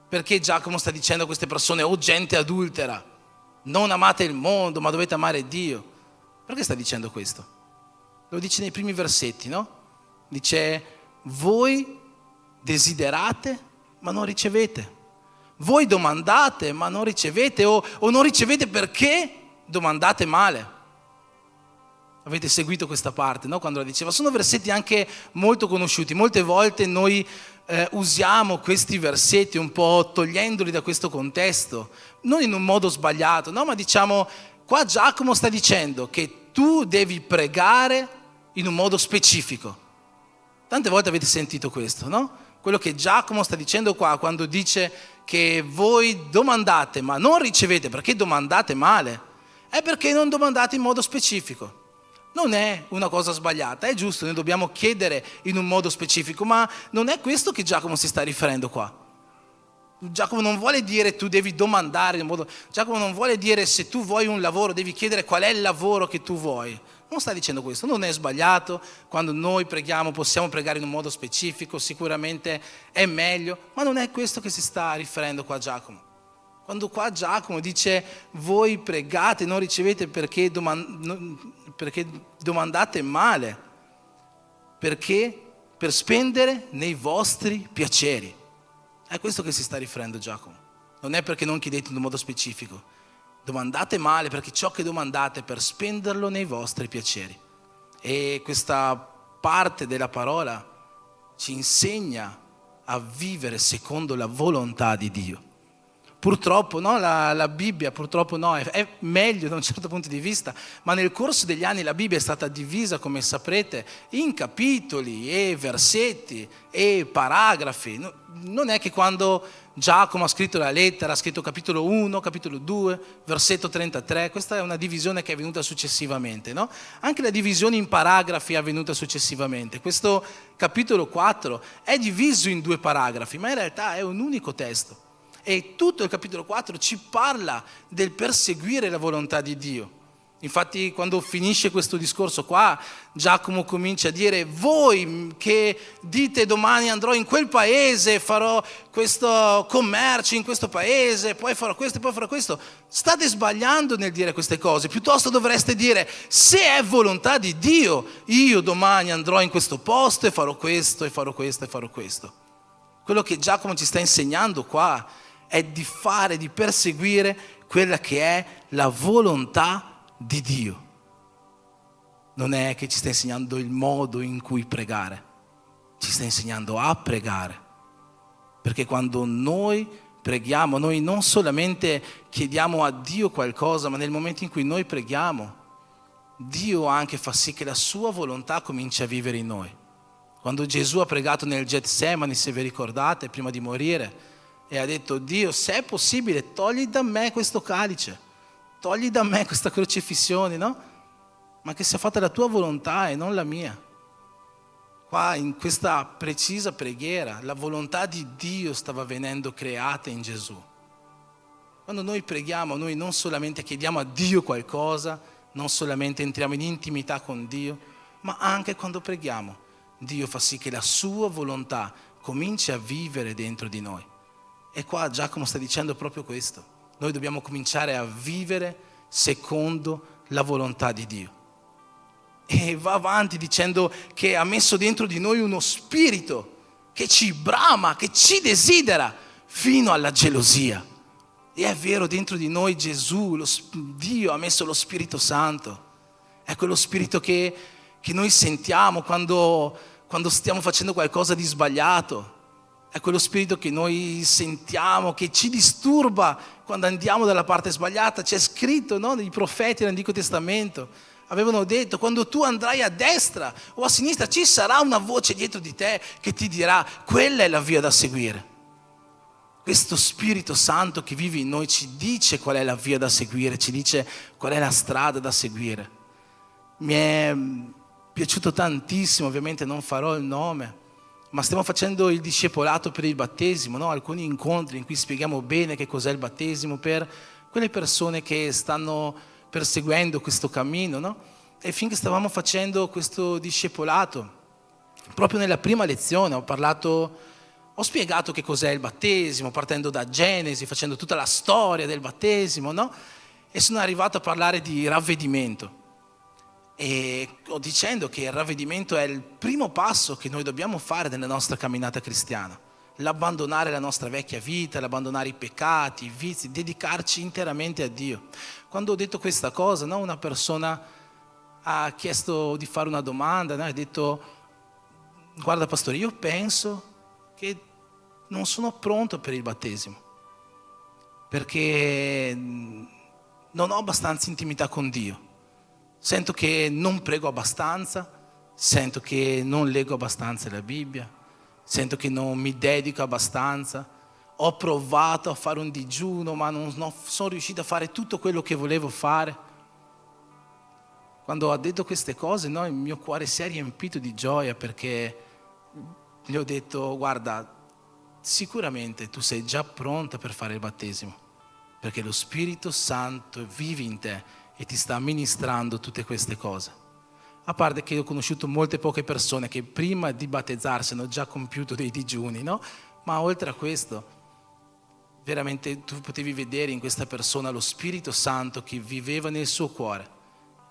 Perché Giacomo sta dicendo a queste persone, o gente adultera, non amate il mondo, ma dovete amare Dio. Perché sta dicendo questo? Lo dice nei primi versetti, no? Dice, voi desiderate, ma non ricevete. Voi domandate, ma non ricevete, o non ricevete perché domandate male. Avete seguito questa parte, no? Quando la diceva. Sono versetti anche molto conosciuti. Molte volte noi usiamo questi versetti un po' togliendoli da questo contesto, non in un modo sbagliato, no? Ma diciamo, qua Giacomo sta dicendo che tu devi pregare in un modo specifico. Tante volte avete sentito questo, no? Quello che Giacomo sta dicendo qua, quando dice che voi domandate ma non ricevete perché domandate male, è perché non domandate in modo specifico. Non è una cosa sbagliata, è giusto, noi dobbiamo chiedere in un modo specifico, ma non è questo che Giacomo si sta riferendo qua. Giacomo non vuole dire tu devi domandare in modo... Giacomo non vuole dire se tu vuoi un lavoro devi chiedere qual è il lavoro che tu vuoi. Non sta dicendo questo, non è sbagliato, quando noi preghiamo possiamo pregare in un modo specifico, sicuramente è meglio, ma non è questo che si sta riferendo qua Giacomo. Quando qua Giacomo dice voi pregate e non ricevete perché domandate male, perché per spendere nei vostri piaceri. È questo che si sta riferendo Giacomo. Non è perché non chiedete in un modo specifico. Domandate male perché ciò che domandate è per spenderlo nei vostri piaceri. E questa parte della parola ci insegna a vivere secondo la volontà di Dio. Purtroppo no, la Bibbia purtroppo no, è meglio da un certo punto di vista, ma nel corso degli anni la Bibbia è stata divisa, come saprete, in capitoli e versetti e paragrafi. Non è che quando Giacomo ha scritto la lettera, ha scritto capitolo 1, capitolo 2, versetto 33, questa è una divisione che è avvenuta successivamente, no? Anche la divisione in paragrafi è avvenuta successivamente. Questo capitolo 4 è diviso in 2 paragrafi, ma in realtà è un unico testo. E tutto il capitolo 4 ci parla del perseguire la volontà di Dio. Infatti quando finisce questo discorso qua, Giacomo comincia a dire voi che dite domani andrò in quel paese, farò questo commercio in questo paese, poi farò questo e poi farò questo. State sbagliando nel dire queste cose, piuttosto dovreste dire se è volontà di Dio, io domani andrò in questo posto e farò questo e farò questo e farò questo. Quello che Giacomo ci sta insegnando qua è di fare, di perseguire quella che è la volontà di Dio. Non è che ci sta insegnando il modo in cui pregare, ci sta insegnando a pregare. Perché quando noi preghiamo, noi non solamente chiediamo a Dio qualcosa, ma nel momento in cui noi preghiamo, Dio anche fa sì che la sua volontà cominci a vivere in noi. Quando Gesù ha pregato nel Getsemani, se vi ricordate, prima di morire, e ha detto Dio, se è possibile, togli da me questo calice, togli da me questa crocifissione, no? Ma che sia fatta la tua volontà e non la mia. Qua in questa precisa preghiera la volontà di Dio stava venendo creata in Gesù. Quando noi preghiamo, noi non solamente chiediamo a Dio qualcosa, non solamente entriamo in intimità con Dio, ma anche quando preghiamo, Dio fa sì che la sua volontà cominci a vivere dentro di noi. E qua Giacomo sta dicendo proprio questo. Noi dobbiamo cominciare a vivere secondo la volontà di Dio. E va avanti dicendo che ha messo dentro di noi uno spirito che ci brama, che ci desidera fino alla gelosia. E è vero, dentro di noi Gesù, Dio ha messo lo Spirito Santo. È quello spirito che noi sentiamo quando stiamo facendo qualcosa di sbagliato. È quello spirito che noi sentiamo, che ci disturba quando andiamo dalla parte sbagliata. C'è scritto, no, nei profeti dell'Antico Testamento. Avevano detto, quando tu andrai a destra o a sinistra ci sarà una voce dietro di te che ti dirà, quella è la via da seguire. Questo Spirito Santo che vive in noi ci dice qual è la via da seguire, ci dice qual è la strada da seguire. Mi è piaciuto tantissimo, ovviamente non farò il nome, ma stiamo facendo il discepolato per il battesimo, no? Alcuni incontri in cui spieghiamo bene che cos'è il battesimo per quelle persone che stanno perseguendo questo cammino, no? E finché stavamo facendo questo discepolato, proprio nella prima lezione ho spiegato che cos'è il battesimo, partendo da Genesi, facendo tutta la storia del battesimo, no? E sono arrivato a parlare di ravvedimento. E dicendo che il ravvedimento è il primo passo che noi dobbiamo fare nella nostra camminata cristiana. L'abbandonare la nostra vecchia vita, l'abbandonare i peccati, i vizi, dedicarci interamente a Dio. Quando ho detto questa cosa, no, una persona ha chiesto di fare una domanda, no? Ha detto: guarda pastore, io penso che non sono pronto per il battesimo, perché non ho abbastanza intimità con Dio. Sento che non prego abbastanza, sento che non leggo abbastanza la Bibbia, sento che non mi dedico abbastanza. Ho provato a fare un digiuno, ma non sono riuscito a fare tutto quello che volevo fare. Quando ho detto queste cose, no, il mio cuore si è riempito di gioia, perché gli ho detto: guarda, sicuramente tu sei già pronta per fare il battesimo, perché lo Spirito Santo vive in te e ti sta amministrando tutte queste cose. A parte che ho conosciuto molte poche persone che prima di battezzarsi hanno già compiuto dei digiuni, no? Ma oltre a questo, veramente tu potevi vedere in questa persona lo Spirito Santo che viveva nel suo cuore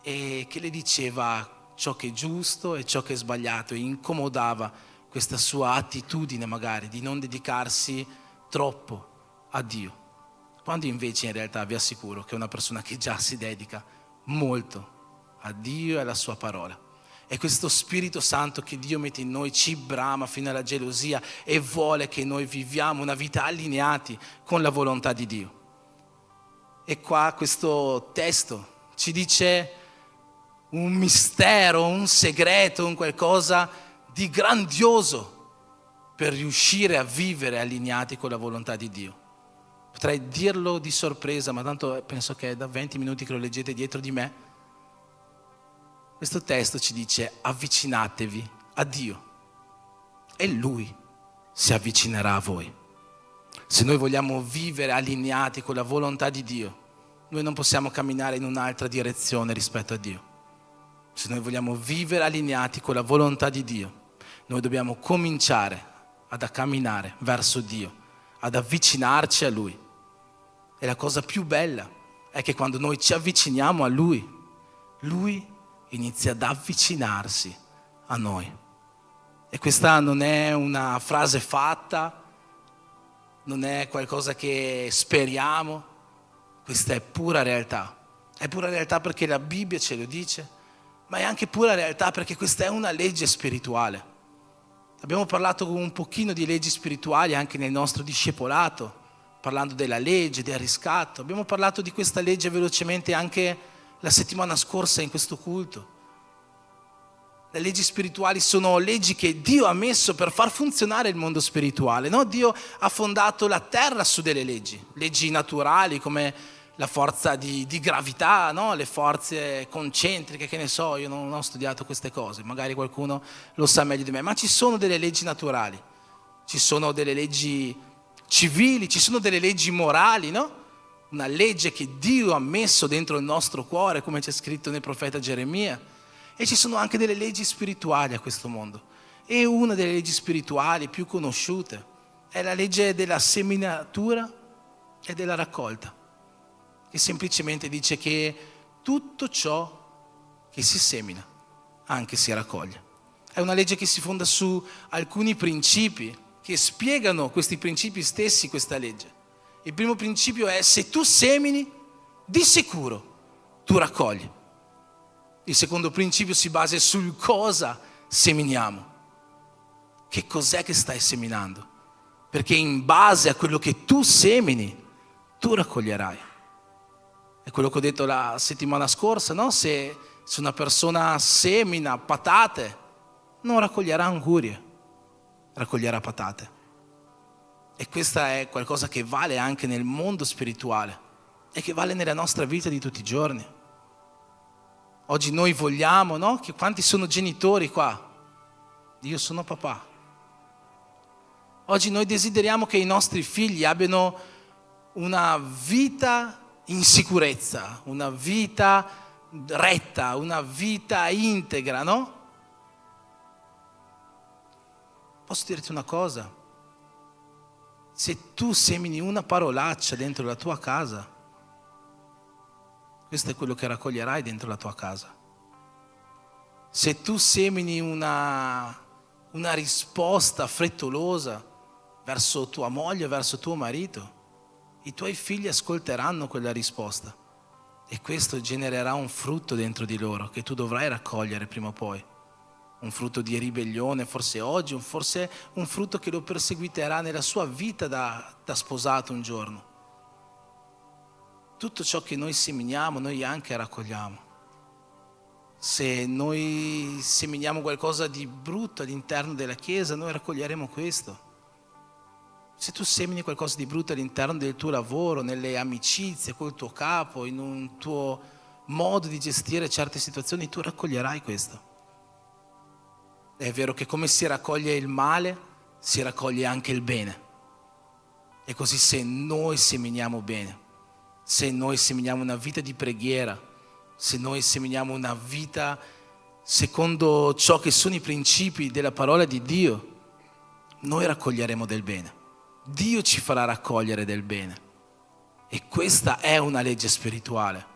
e che le diceva ciò che è giusto e ciò che è sbagliato, e incomodava questa sua attitudine magari di non dedicarsi troppo a Dio. Quando invece in realtà vi assicuro che è una persona che già si dedica molto a Dio e alla sua parola. E questo Spirito Santo che Dio mette in noi ci brama fino alla gelosia e vuole che noi viviamo una vita allineati con la volontà di Dio. E qua questo testo ci dice un mistero, un segreto, un qualcosa di grandioso per riuscire a vivere allineati con la volontà di Dio. Potrei dirlo di sorpresa, ma tanto penso che è da 20 minuti che lo leggete dietro di me. Questo testo ci dice: avvicinatevi a Dio e Lui si avvicinerà a voi. Se noi vogliamo vivere allineati con la volontà di Dio, noi non possiamo camminare in un'altra direzione rispetto a Dio. Se noi vogliamo vivere allineati con la volontà di Dio, noi dobbiamo cominciare ad camminare verso Dio, ad avvicinarci a Lui. E la cosa più bella è che quando noi ci avviciniamo a Lui, Lui inizia ad avvicinarsi a noi. E questa non è una frase fatta, non è qualcosa che speriamo, questa è pura realtà. È pura realtà perché la Bibbia ce lo dice, ma è anche pura realtà perché questa è una legge spirituale. Abbiamo parlato un pochino di leggi spirituali anche nel nostro discepolato, parlando della legge, del riscatto. Abbiamo parlato di questa legge velocemente anche la settimana scorsa in questo culto. Le leggi spirituali sono leggi che Dio ha messo per far funzionare il mondo spirituale, no? Dio ha fondato la terra su delle leggi naturali come la forza di gravità, no? Le forze concentriche, che ne so, io non ho studiato queste cose, magari qualcuno lo sa meglio di me, ma ci sono delle leggi naturali, ci sono delle leggi civili, ci sono delle leggi morali, no? Una legge che Dio ha messo dentro il nostro cuore, come c'è scritto nel profeta Geremia, e ci sono anche delle leggi spirituali a questo mondo. E una delle leggi spirituali più conosciute è la legge della seminatura e della raccolta, che semplicemente dice che tutto ciò che si semina anche si raccoglie. È una legge che si fonda su alcuni principi che spiegano questi principi stessi, questa legge. Il primo principio è: se tu semini, di sicuro tu raccogli. Il secondo principio si basa sul cosa seminiamo. Che cos'è che stai seminando? Perché in base a quello che tu semini, tu raccoglierai. È quello che ho detto la settimana scorsa, no? Se una persona semina patate, non raccoglierà angurie, raccoglierà patate. E questa è qualcosa che vale anche nel mondo spirituale e che vale nella nostra vita di tutti i giorni. Oggi noi vogliamo, no? Quanti sono genitori qua? Io sono papà. Oggi noi desideriamo che i nostri figli abbiano una vita in sicurezza, una vita retta, una vita integra, no? Posso dirti una cosa? Se tu semini una parolaccia dentro la tua casa, questo è quello che raccoglierai dentro la tua casa. Se tu semini una risposta frettolosa verso tua moglie, verso tuo marito, i tuoi figli ascolteranno quella risposta e questo genererà un frutto dentro di loro che tu dovrai raccogliere prima o poi. Un frutto di ribellione, forse oggi, forse un frutto che lo perseguiterà nella sua vita da sposato un giorno. Tutto ciò che noi seminiamo, noi anche raccogliamo. Se noi seminiamo qualcosa di brutto all'interno della Chiesa, noi raccoglieremo questo. Se tu semini qualcosa di brutto all'interno del tuo lavoro, nelle amicizie, col tuo capo, in un tuo modo di gestire certe situazioni, tu raccoglierai questo. È vero che come si raccoglie il male, si raccoglie anche il bene. E così se noi seminiamo bene, se noi seminiamo una vita di preghiera, se noi seminiamo una vita secondo ciò che sono i principi della parola di Dio, noi raccoglieremo del bene. Dio ci farà raccogliere del bene. E questa è una legge spirituale.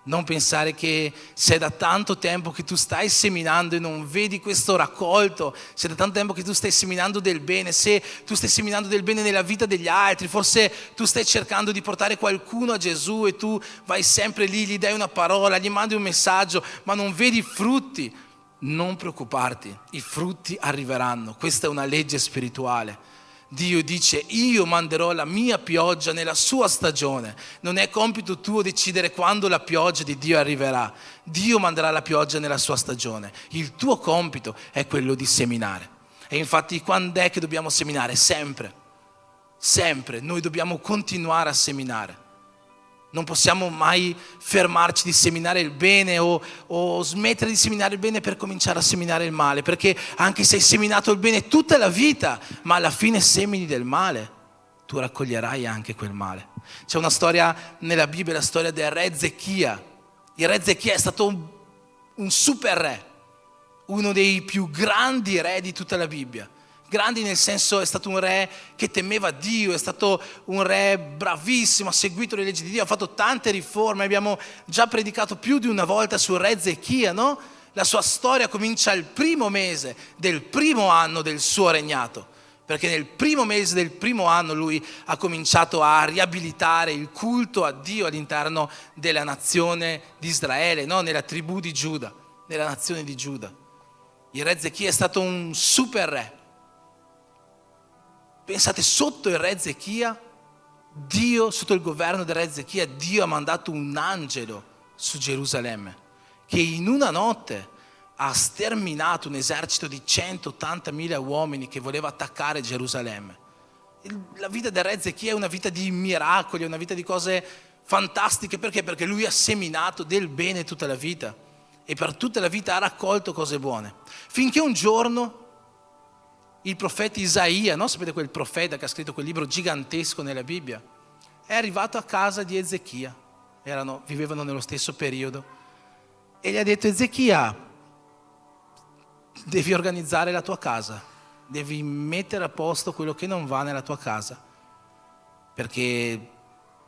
Non pensare che se è da tanto tempo che tu stai seminando e non vedi questo raccolto, se è da tanto tempo che tu stai seminando del bene, se tu stai seminando del bene nella vita degli altri, forse tu stai cercando di portare qualcuno a Gesù e tu vai sempre lì, gli dai una parola, gli mandi un messaggio, ma non vedi frutti. Non preoccuparti, i frutti arriveranno. Questa è una legge spirituale. Dio dice: io manderò la mia pioggia nella sua stagione. Non è compito tuo decidere quando la pioggia di Dio arriverà. Dio manderà la pioggia nella sua stagione. Il tuo compito è quello di seminare. E infatti quando è che dobbiamo seminare? Sempre. Sempre. Noi dobbiamo continuare a seminare. Non possiamo mai fermarci di seminare il bene o smettere di seminare il bene per cominciare a seminare il male, perché anche se hai seminato il bene tutta la vita, ma alla fine semini del male, tu raccoglierai anche quel male. C'è una storia nella Bibbia, la storia del re Ezechia. Il re Ezechia è stato un super re, uno dei più grandi re di tutta la Bibbia. Grandi nel senso, è stato un re che temeva Dio, è stato un re bravissimo, ha seguito le leggi di Dio, ha fatto tante riforme. Abbiamo già predicato più di una volta sul re Ezechia, no? La sua storia comincia il primo mese del primo anno del suo regnato, perché nel primo mese del primo anno lui ha cominciato a riabilitare il culto a Dio all'interno della nazione di Israele, no? Nella tribù di Giuda, nella nazione di Giuda. Il re Ezechia è stato un super re. Pensate, sotto il re Ezechia, Dio, sotto il governo del re Ezechia, Dio ha mandato un angelo su Gerusalemme che in una notte ha sterminato un esercito di 180.000 uomini che voleva attaccare Gerusalemme. La vita del re Ezechia è una vita di miracoli, è una vita di cose fantastiche. Perché? Perché lui ha seminato del bene tutta la vita e per tutta la vita ha raccolto cose buone. Finché un giorno il profeta Isaia, no? Sapete quel profeta che ha scritto quel libro gigantesco nella Bibbia? È arrivato a casa di Ezechia, vivevano nello stesso periodo, e gli ha detto: Ezechia, devi organizzare la tua casa, devi mettere a posto quello che non va nella tua casa, perché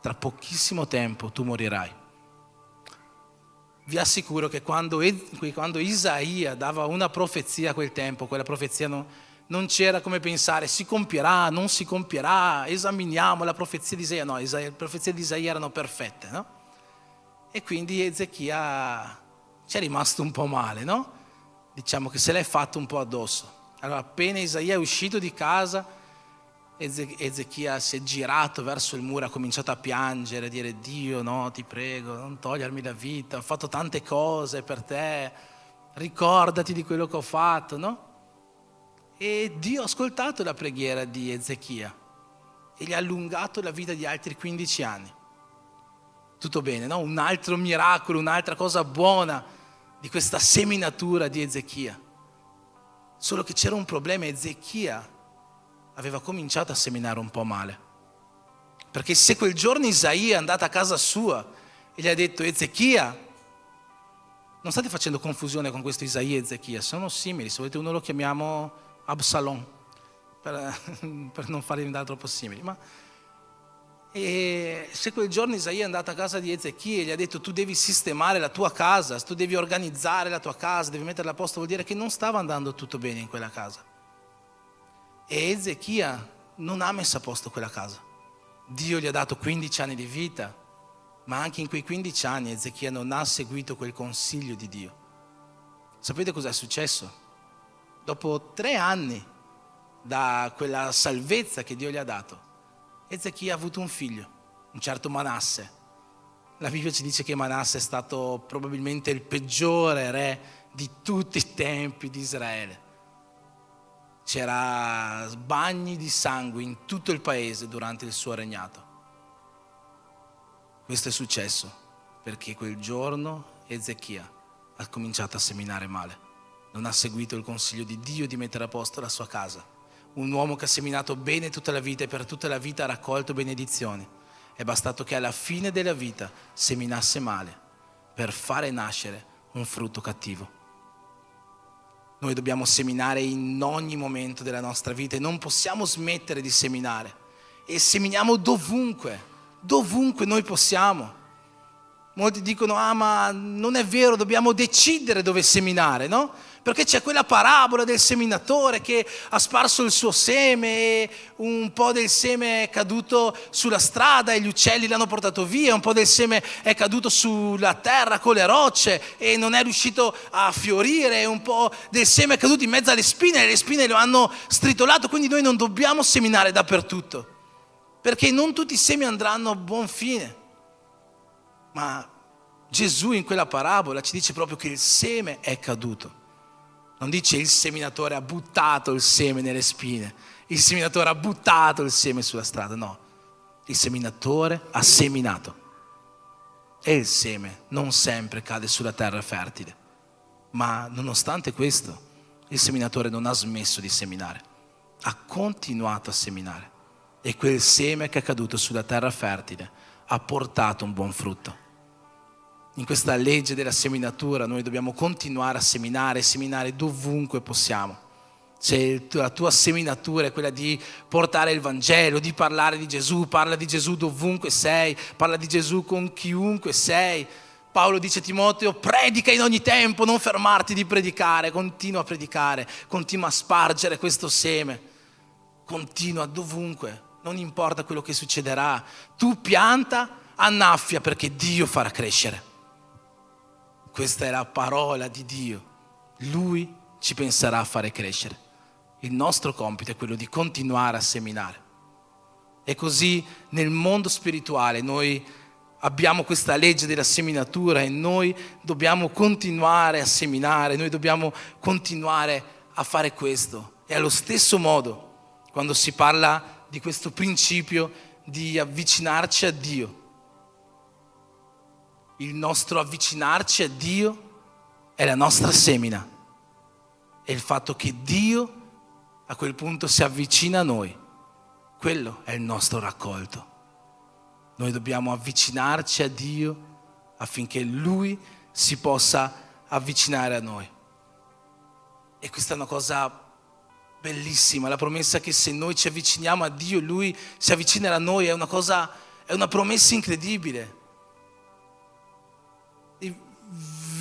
tra pochissimo tempo tu morirai. Vi assicuro che quando Isaia dava una profezia a quel tempo, quella profezia non c'era come pensare, si compierà, non si compierà, esaminiamo la profezia di Isaia. No, le profezie di Isaia erano perfette, no? E quindi Ezechia ci è rimasto un po' male, no? Diciamo che se l'è fatto un po' addosso. Allora appena Isaia è uscito di casa, Ezechia si è girato verso il muro, ha cominciato a piangere, a dire: Dio, no, ti prego, non togliermi la vita, ho fatto tante cose per te, ricordati di quello che ho fatto, no? E Dio ha ascoltato la preghiera di Ezechia e gli ha allungato la vita di altri 15 anni. tutto bene, no? Un altro miracolo, un'altra cosa buona di questa seminatura di Ezechia. Solo che c'era un problema, Ezechia aveva cominciato a seminare un po' male. Perché se quel giorno Isaia è andato a casa sua e gli ha detto: Ezechia, non state facendo confusione con questo Isaia e Ezechia, sono simili, se volete uno lo chiamiamo Absalom, per non farli andare troppo simili. E se quel giorno Isaia è andato a casa di Ezechia e gli ha detto: tu devi sistemare la tua casa, tu devi organizzare la tua casa, devi metterla a posto, vuol dire che non stava andando tutto bene in quella casa. E Ezechia non ha messo a posto quella casa. Dio gli ha dato 15 anni di vita, ma anche in quei 15 anni Ezechia non ha seguito quel consiglio di Dio. Sapete cosa è successo? Dopo 3 anni da quella salvezza che Dio gli ha dato, Ezechia ha avuto un figlio, un certo Manasse. La Bibbia ci dice che Manasse è stato probabilmente il peggiore re di tutti i tempi di Israele. C'era bagni di sangue in tutto il paese durante il suo regnato. Questo è successo perché quel giorno Ezechia ha cominciato a seminare male. Non ha seguito il consiglio di Dio di mettere a posto la sua casa. Un uomo che ha seminato bene tutta la vita e per tutta la vita ha raccolto benedizioni. È bastato che alla fine della vita seminasse male per fare nascere un frutto cattivo. Noi dobbiamo seminare in ogni momento della nostra vita e non possiamo smettere di seminare. E seminiamo dovunque noi possiamo. Molti dicono: ma non è vero, dobbiamo decidere dove seminare, no? Perché c'è quella parabola del seminatore che ha sparso il suo seme e un po' del seme è caduto sulla strada e gli uccelli l'hanno portato via, un po' del seme è caduto sulla terra con le rocce e non è riuscito a fiorire, un po' del seme è caduto in mezzo alle spine e le spine lo hanno stritolato. Quindi noi non dobbiamo seminare dappertutto, perché non tutti i semi andranno a buon fine. Ma Gesù in quella parabola ci dice proprio che il seme è caduto. Non dice il seminatore ha buttato il seme nelle spine, il seminatore ha buttato il seme sulla strada, no. Il seminatore ha seminato. E il seme non sempre cade sulla terra fertile. Ma nonostante questo, il seminatore non ha smesso di seminare. Ha continuato a seminare. E quel seme che è caduto sulla terra fertile ha portato un buon frutto. In questa legge della seminatura noi dobbiamo continuare a seminare dovunque possiamo. Se la tua seminatura è quella di portare il Vangelo, di parlare di Gesù, parla di Gesù dovunque sei, parla di Gesù con chiunque sei. Paolo dice a Timoteo: predica in ogni tempo, non fermarti di predicare, continua a predicare, continua a spargere questo seme, continua dovunque, non importa quello che succederà. Tu pianta, annaffia, perché Dio farà crescere. Questa è la parola di Dio. Lui ci penserà a fare crescere. Il nostro compito è quello di continuare a seminare. E così nel mondo spirituale noi abbiamo questa legge della seminatura e noi dobbiamo continuare a seminare, noi dobbiamo continuare a fare questo. E allo stesso modo, quando si parla di questo principio di avvicinarci a Dio, il nostro avvicinarci a Dio è la nostra semina. È il fatto che Dio a quel punto si avvicina a noi. Quello è il nostro raccolto. Noi dobbiamo avvicinarci a Dio affinché Lui si possa avvicinare a noi. E questa è una cosa bellissima, la promessa che se noi ci avviciniamo a Dio, Lui si avvicinerà a noi, è una promessa incredibile.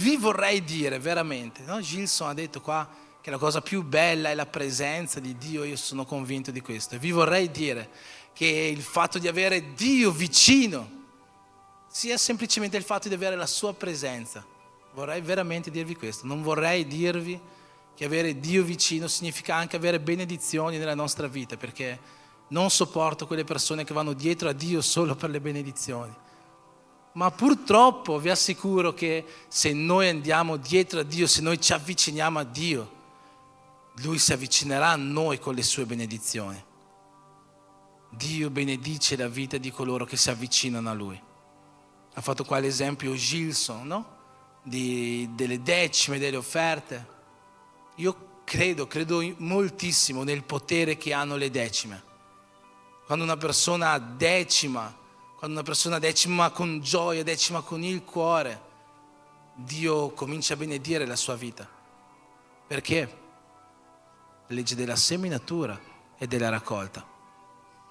Vi vorrei dire veramente, no? Gilson ha detto qua che la cosa più bella è la presenza di Dio, io sono convinto di questo, e vi vorrei dire che il fatto di avere Dio vicino sia semplicemente il fatto di avere la sua presenza. Vorrei veramente dirvi questo, non vorrei dirvi che avere Dio vicino significa anche avere benedizioni nella nostra vita, perché non sopporto quelle persone che vanno dietro a Dio solo per le benedizioni. Ma purtroppo vi assicuro che se noi andiamo dietro a Dio, se noi ci avviciniamo a Dio, Lui si avvicinerà a noi con le sue benedizioni. Dio benedice la vita di coloro che si avvicinano a Lui. Ha fatto qua l'esempio Gilson, no? Delle decime, delle offerte. Io credo moltissimo nel potere che hanno le decime. Quando una persona decima con gioia, decima con il cuore, Dio comincia a benedire la sua vita. Perché? La legge della seminatura e della raccolta.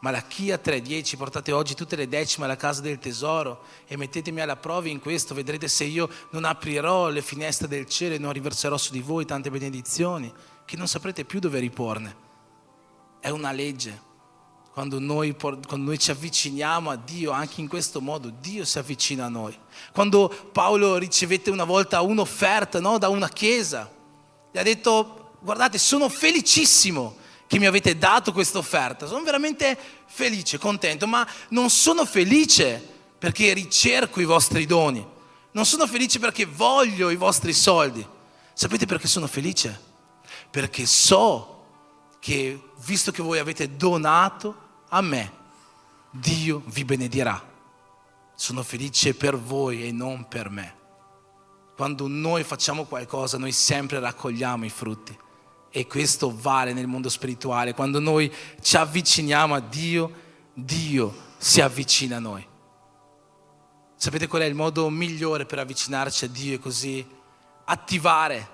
Malachia 3:10, portate oggi tutte le decime alla casa del tesoro e mettetemi alla prova in questo, vedrete se io non aprirò le finestre del cielo e non riverserò su di voi tante benedizioni che non saprete più dove riporne. È una legge. Quando noi ci avviciniamo a Dio, anche in questo modo, Dio si avvicina a noi. Quando Paolo ricevette una volta un'offerta, no, da una chiesa, gli ha detto: guardate, sono felicissimo che mi avete dato questa offerta, sono veramente felice, contento, ma non sono felice perché ricerco i vostri doni, non sono felice perché voglio i vostri soldi. Sapete perché sono felice? Perché so che, visto che voi avete donato a me, Dio vi benedirà. Sono felice per voi e non per me. Quando noi facciamo qualcosa, noi sempre raccogliamo i frutti. E questo vale nel mondo spirituale. Quando noi ci avviciniamo a Dio, Dio si avvicina a noi. Sapete qual è il modo migliore per avvicinarci a Dio e così attivare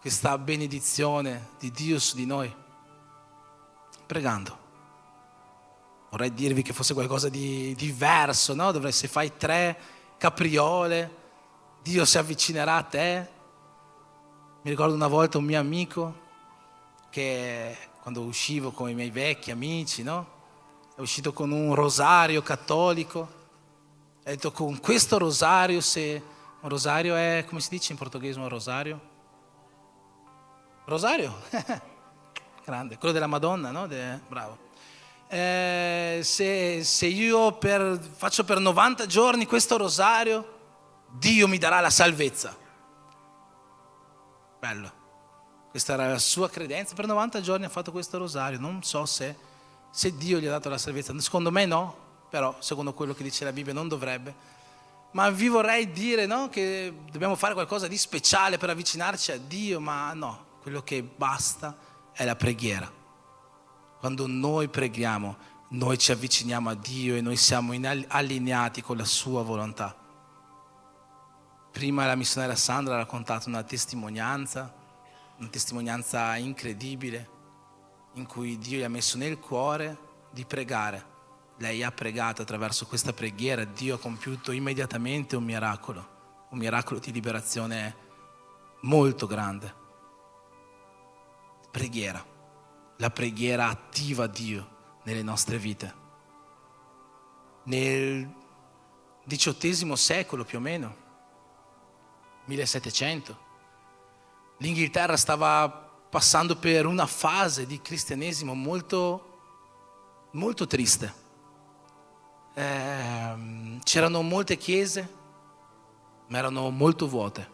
questa benedizione di Dio su di noi? Pregando. Vorrei dirvi che fosse qualcosa di diverso, no? Se fai 3 capriole, Dio si avvicinerà a te. Mi ricordo una volta un mio amico che, quando uscivo con i miei vecchi amici, no? È uscito con un rosario cattolico. Ha detto: con questo rosario, se un rosario è, come si dice in portoghese un rosario? Rosario? Grande, quello della Madonna, no? Bravo. Se io faccio per 90 giorni questo rosario, Dio mi darà la salvezza. Bello. Questa era la sua credenza. Per 90 giorni ha fatto questo rosario. Non so se Dio gli ha dato la salvezza. Secondo me no, però secondo quello che dice la Bibbia non dovrebbe. Ma vi vorrei dire, no, che dobbiamo fare qualcosa di speciale per avvicinarci a Dio, ma no, quello che basta è la preghiera. Quando noi preghiamo, noi ci avviciniamo a Dio e noi siamo allineati con la sua volontà. Prima la missionaria Sandra ha raccontato una testimonianza incredibile in cui Dio gli ha messo nel cuore di pregare. Lei ha pregato, attraverso questa preghiera Dio ha compiuto immediatamente un miracolo di liberazione molto grande. Preghiera, la preghiera attiva Dio nelle nostre vite. Nel XVIII secolo più o meno, 1700, l'Inghilterra stava passando per una fase di cristianesimo molto, molto triste. C'erano molte chiese, ma erano molto vuote.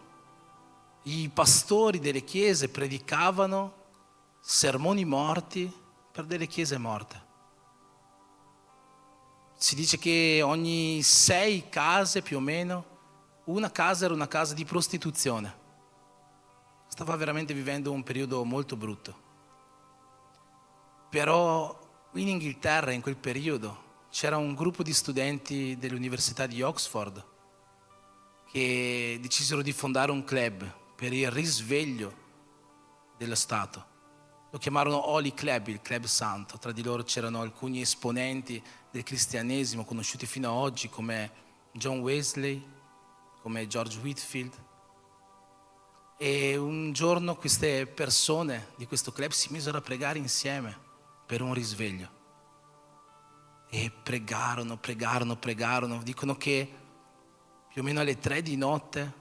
I pastori delle chiese predicavano sermoni morti per delle chiese morte. Si dice che ogni 6 case più o meno, una casa era una casa di prostituzione. Stava veramente vivendo un periodo molto brutto. Però in Inghilterra in quel periodo c'era un gruppo di studenti dell'Università di Oxford che decisero di fondare un club per il risveglio dello Stato. Lo chiamarono Holy Club, il club santo. Tra di loro c'erano alcuni esponenti del cristianesimo conosciuti fino ad oggi come John Wesley, come George Whitefield. E un giorno queste persone di questo club si misero a pregare insieme per un risveglio. E pregarono. Dicono che più o meno alle 3 di notte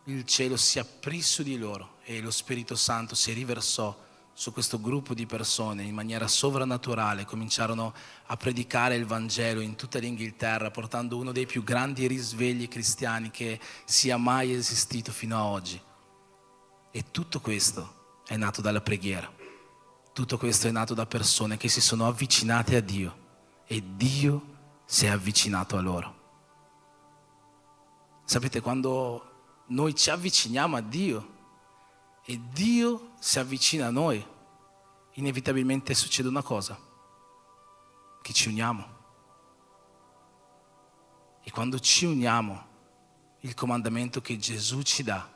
il cielo si aprì su di loro e lo Spirito Santo si riversò su questo gruppo di persone in maniera sovrannaturale. Cominciarono a predicare il Vangelo in tutta l'Inghilterra, portando uno dei più grandi risvegli cristiani che sia mai esistito fino ad oggi. E tutto questo è nato dalla preghiera. Tutto questo è nato da persone che si sono avvicinate a Dio e Dio si è avvicinato a loro. Sapete, quando noi ci avviciniamo a Dio e Dio si avvicina a noi, inevitabilmente succede una cosa, che ci uniamo. E quando ci uniamo, il comandamento che Gesù ci dà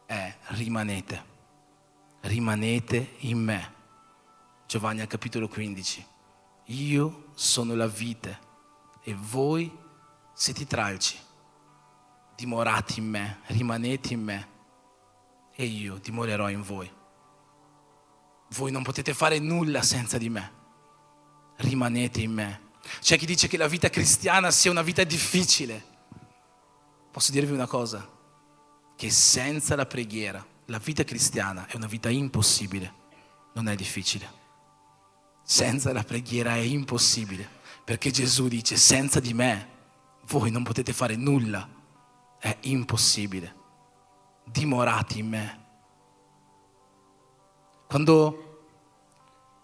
è rimanete in me. Giovanni al capitolo 15. Io sono la vite e voi siete i tralci. Dimorate in me, rimanete in me e io dimorerò in voi. Voi non potete fare nulla senza di me. Rimanete in me. C'è chi dice che la vita cristiana sia una vita difficile. Posso dirvi una cosa? Che senza la preghiera, la vita cristiana è una vita impossibile, non è difficile. Senza la preghiera è impossibile, perché Gesù dice: senza di me voi non potete fare nulla, è impossibile. Dimorate in me. Quando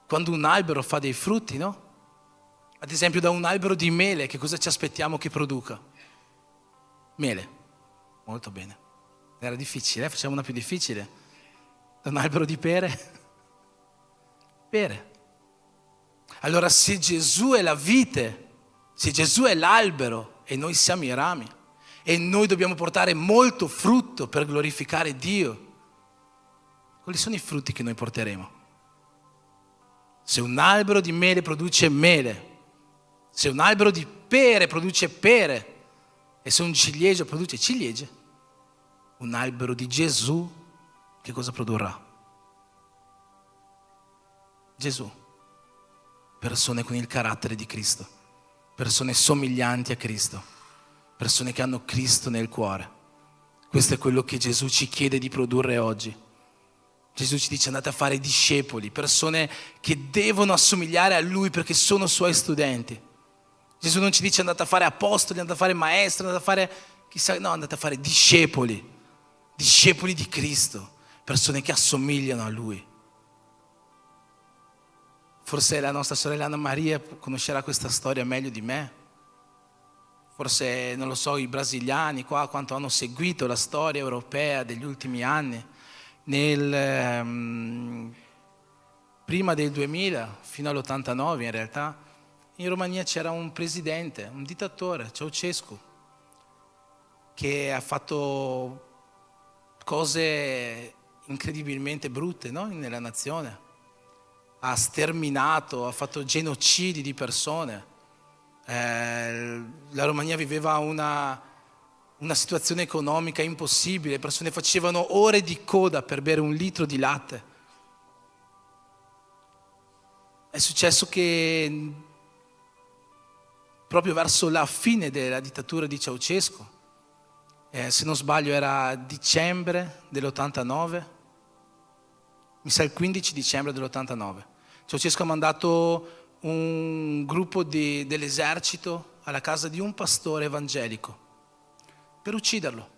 un albero fa dei frutti, no? Ad esempio da un albero di mele, che cosa ci aspettiamo che produca? Mele. Molto bene. Era difficile, facciamo una più difficile. Da un albero di pere? Pere. Allora se Gesù è la vite, se Gesù è l'albero e noi siamo i rami e noi dobbiamo portare molto frutto per glorificare Dio, quali sono i frutti che noi porteremo? Se un albero di mele produce mele, se un albero di pere produce pere e se un ciliegio produce ciliegie, un albero di Gesù che cosa produrrà? Gesù. Persone con il carattere di Cristo, persone somiglianti a Cristo, persone che hanno Cristo nel cuore. Questo è quello che Gesù ci chiede di produrre oggi. Gesù ci dice: andate a fare discepoli, persone che devono assomigliare a Lui perché sono Suoi studenti. Gesù non ci dice andate a fare apostoli, andate a fare maestri, andate a fare chissà, no, andate a fare discepoli di Cristo, persone che assomigliano a Lui. Forse la nostra sorella Anna Maria conoscerà questa storia meglio di me. Forse, non lo so, i brasiliani qua quanto hanno seguito la storia europea degli ultimi anni. Prima del 2000, fino all'89 in realtà, in Romania c'era un presidente, un dittatore, Ceausescu, che ha fatto cose incredibilmente brutte, no? Nella nazione. Ha sterminato, ha fatto genocidi di persone. La Romania viveva una situazione economica impossibile, le persone facevano ore di coda per bere un litro di latte. È successo che proprio verso la fine della dittatura di Ceausescu, se non sbaglio era dicembre dell'89, mi sa il 15 dicembre dell'89, Ceausescu ha mandato un gruppo dell'esercito alla casa di un pastore evangelico per ucciderlo.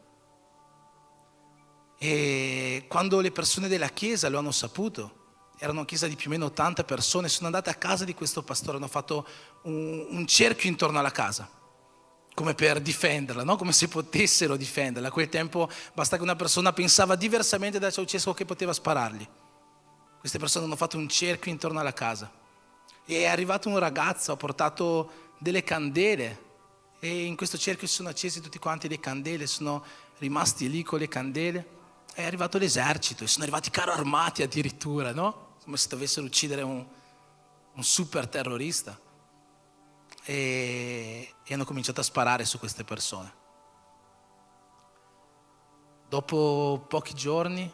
E quando le persone della chiesa lo hanno saputo, erano una chiesa di più o meno 80 persone, sono andate a casa di questo pastore, hanno fatto un cerchio intorno alla casa, come per difenderla, no? Come se potessero difenderla. A quel tempo basta che una persona pensava diversamente da Ceausescu che poteva sparargli. Queste persone hanno fatto un cerchio intorno alla casa. E è arrivato un ragazzo, ha portato delle candele e in questo cerchio si sono accesi tutti quanti le candele, sono rimasti lì con le candele. È arrivato l'esercito e sono arrivati carro armati addirittura, no? Come se dovessero uccidere un super terrorista. E hanno cominciato a sparare su queste persone. Dopo pochi giorni,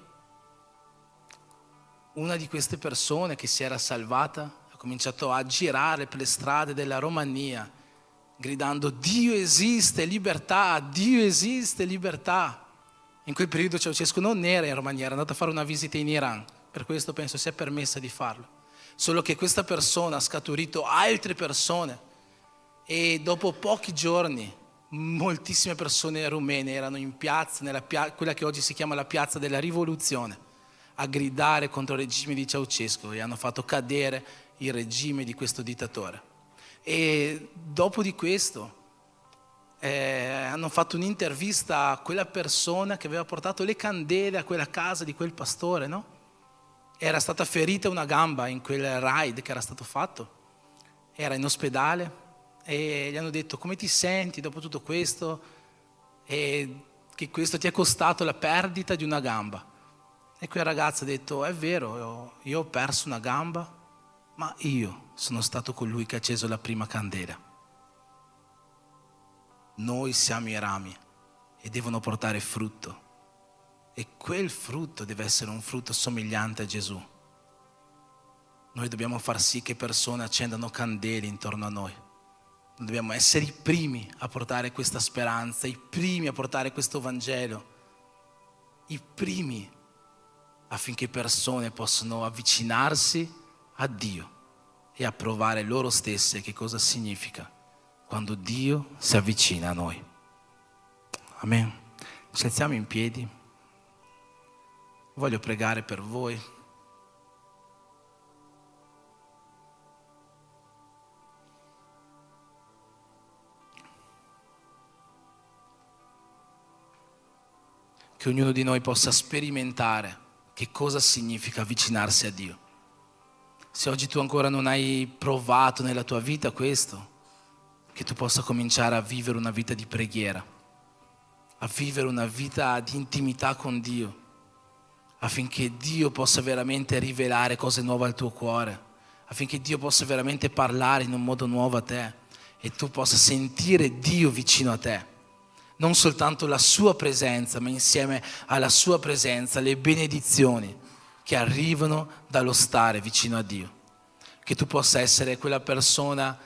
una di queste persone che si era salvata ha cominciato a girare per le strade della Romania, gridando: Dio esiste, libertà, Dio esiste, libertà. In quel periodo Ceausescu non era in Romania, era andato a fare una visita in Iran, per questo penso sia permessa di farlo. Solo che questa persona ha scaturito altre persone e dopo pochi giorni moltissime persone rumene erano in piazza, quella che oggi si chiama la piazza della rivoluzione, a gridare contro il regime di Ceausescu e hanno fatto cadere il regime di questo dittatore. E dopo di questo hanno fatto un'intervista a quella persona che aveva portato le candele a quella casa di quel pastore, no? Era stata ferita una gamba in quel raid che era stato fatto, era in ospedale e gli hanno detto: come ti senti dopo tutto questo? E che questo ti è costato la perdita di una gamba. E quel ragazzo ha detto: è vero, io ho perso una gamba, ma io sono stato colui che ha acceso la prima candela. Noi siamo i rami e devono portare frutto, e quel frutto deve essere un frutto somigliante a Gesù. Noi dobbiamo far sì che persone accendano candele intorno a noi. Dobbiamo essere i primi a portare questa speranza, i primi a portare questo Vangelo, i primi affinché persone possano avvicinarsi a Dio e a provare loro stesse che cosa significa quando Dio si avvicina a noi. Amen. Ci alziamo in piedi. Voglio pregare per voi. Che ognuno di noi possa sperimentare che cosa significa avvicinarsi a Dio. Se oggi tu ancora non hai provato nella tua vita questo, che tu possa cominciare a vivere una vita di preghiera, a vivere una vita di intimità con Dio, affinché Dio possa veramente rivelare cose nuove al tuo cuore, affinché Dio possa veramente parlare in un modo nuovo a te e tu possa sentire Dio vicino a te. Non soltanto la sua presenza, ma insieme alla sua presenza le benedizioni che arrivano dallo stare vicino a Dio. Che tu possa essere quella persona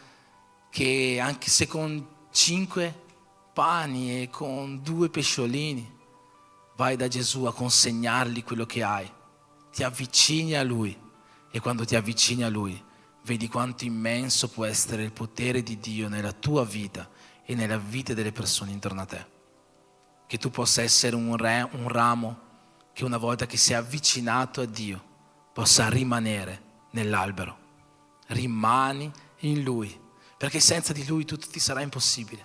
che anche se con 5 pani e con 2 pesciolini vai da Gesù a consegnargli quello che hai, ti avvicini a Lui, e quando ti avvicini a Lui vedi quanto immenso può essere il potere di Dio nella tua vita e nella vita delle persone intorno a te. Che tu possa essere un ramo che una volta che si è avvicinato a Dio possa rimanere nell'albero. Rimani in Lui, perché senza di Lui tutto ti sarà impossibile.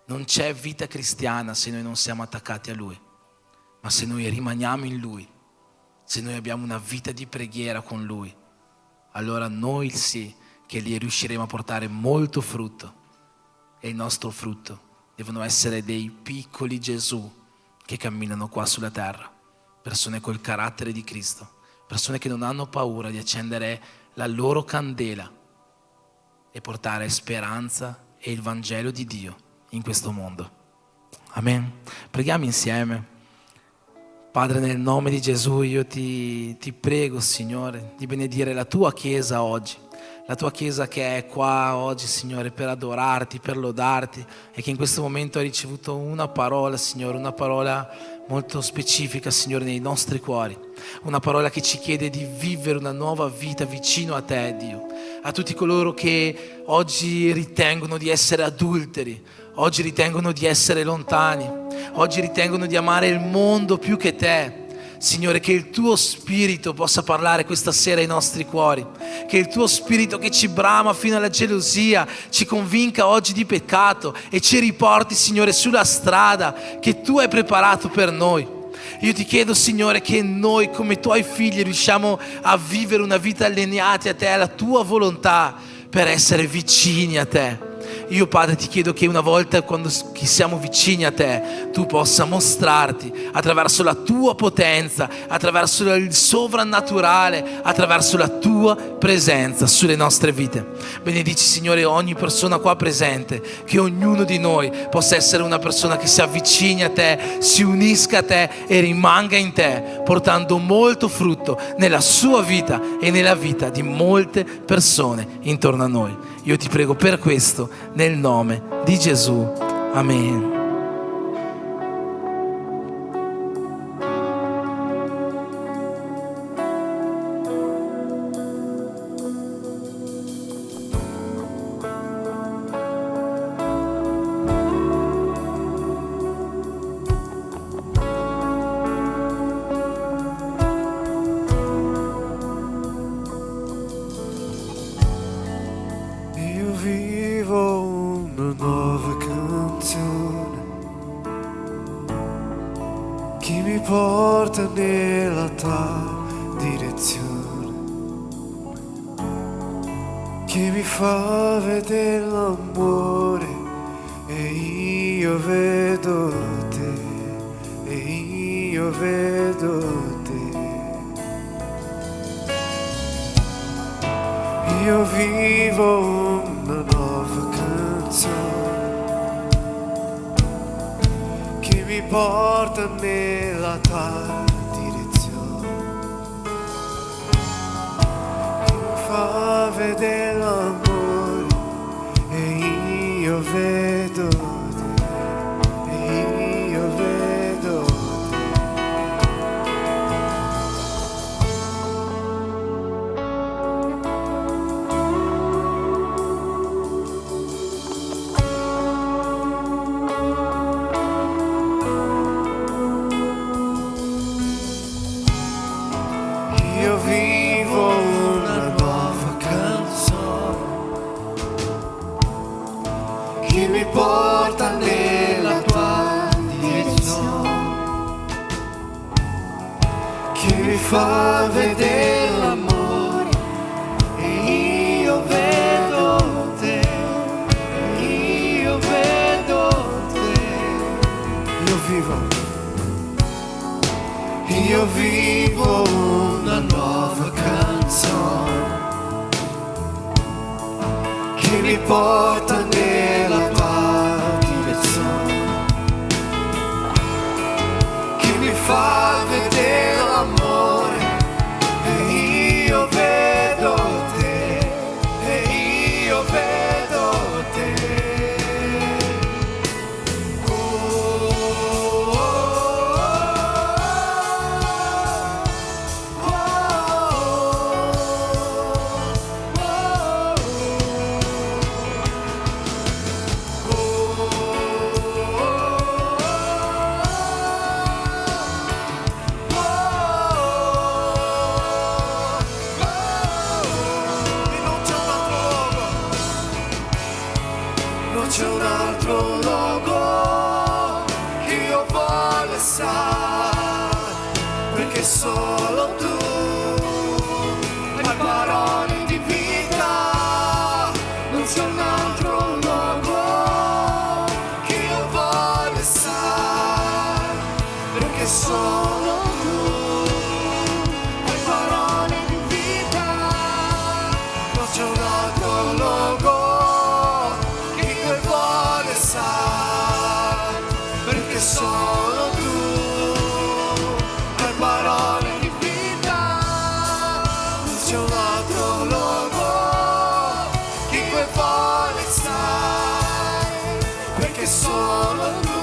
Non c'è vita cristiana se noi non siamo attaccati a Lui, ma se noi rimaniamo in Lui, se noi abbiamo una vita di preghiera con Lui, allora noi sì che lì riusciremo a portare molto frutto, e il nostro frutto devono essere dei piccoli Gesù che camminano qua sulla terra, persone col carattere di Cristo, persone che non hanno paura di accendere la loro candela e portare speranza e il Vangelo di Dio in questo mondo. Amen. Preghiamo insieme. Padre, nel nome di Gesù io ti prego, Signore, di benedire la tua Chiesa oggi, la tua Chiesa che è qua oggi, Signore, per adorarti, per lodarti, e che in questo momento ha ricevuto una parola, Signore, una parola molto specifica, Signore, nei nostri cuori, una parola che ci chiede di vivere una nuova vita vicino a te, Dio. A tutti coloro che oggi ritengono di essere adulteri, oggi ritengono di essere lontani, oggi ritengono di amare il mondo più che te, Signore, che il tuo spirito possa parlare questa sera ai nostri cuori, che il tuo spirito che ci brama fino alla gelosia ci convinca oggi di peccato e ci riporti, Signore, sulla strada che tu hai preparato per noi. Io ti chiedo, Signore, che noi come tuoi figli riusciamo a vivere una vita allineati a te, alla tua volontà, per essere vicini a te. Io, Padre, ti chiedo che una volta quando siamo vicini a te, tu possa mostrarti attraverso la tua potenza, attraverso il sovrannaturale, attraverso la tua presenza sulle nostre vite. Benedici, Signore, ogni persona qua presente, che ognuno di noi possa essere una persona che si avvicini a te, si unisca a te e rimanga in te, portando molto frutto nella sua vita e nella vita di molte persone intorno a noi. Io ti prego per questo, nel nome di Gesù. Amen. Io vivo una nuova canzone mi porta nella tua direzione, che mi fa vedere l'amore e io vedo te, e io vedo te. Io vivo una nuova canzone che mi porta nella tua direzione, che mi fa vedere l'amore e io vedo te, e io vedo te. Io vivo una nuova canzone che mi porta nella tua direzione, che mi fa vedere l'amore e io vedo te, e io vedo te. Io vivo una nuova canzone che mi porta nella tua direzione, che mi fa vedere l'amore e io vedo te, e io vedo te. Non c'è un altro luogo che io voglio stare, perché solo tu hai parole di vita. Non c'è un altro luogo che io voglio stare, perché solo tu hai parole di vita. Non c'è un altro luogo perché solo tu hai parole di vita. Non c'è un altro luogo che poi vuole stare, perché solo tu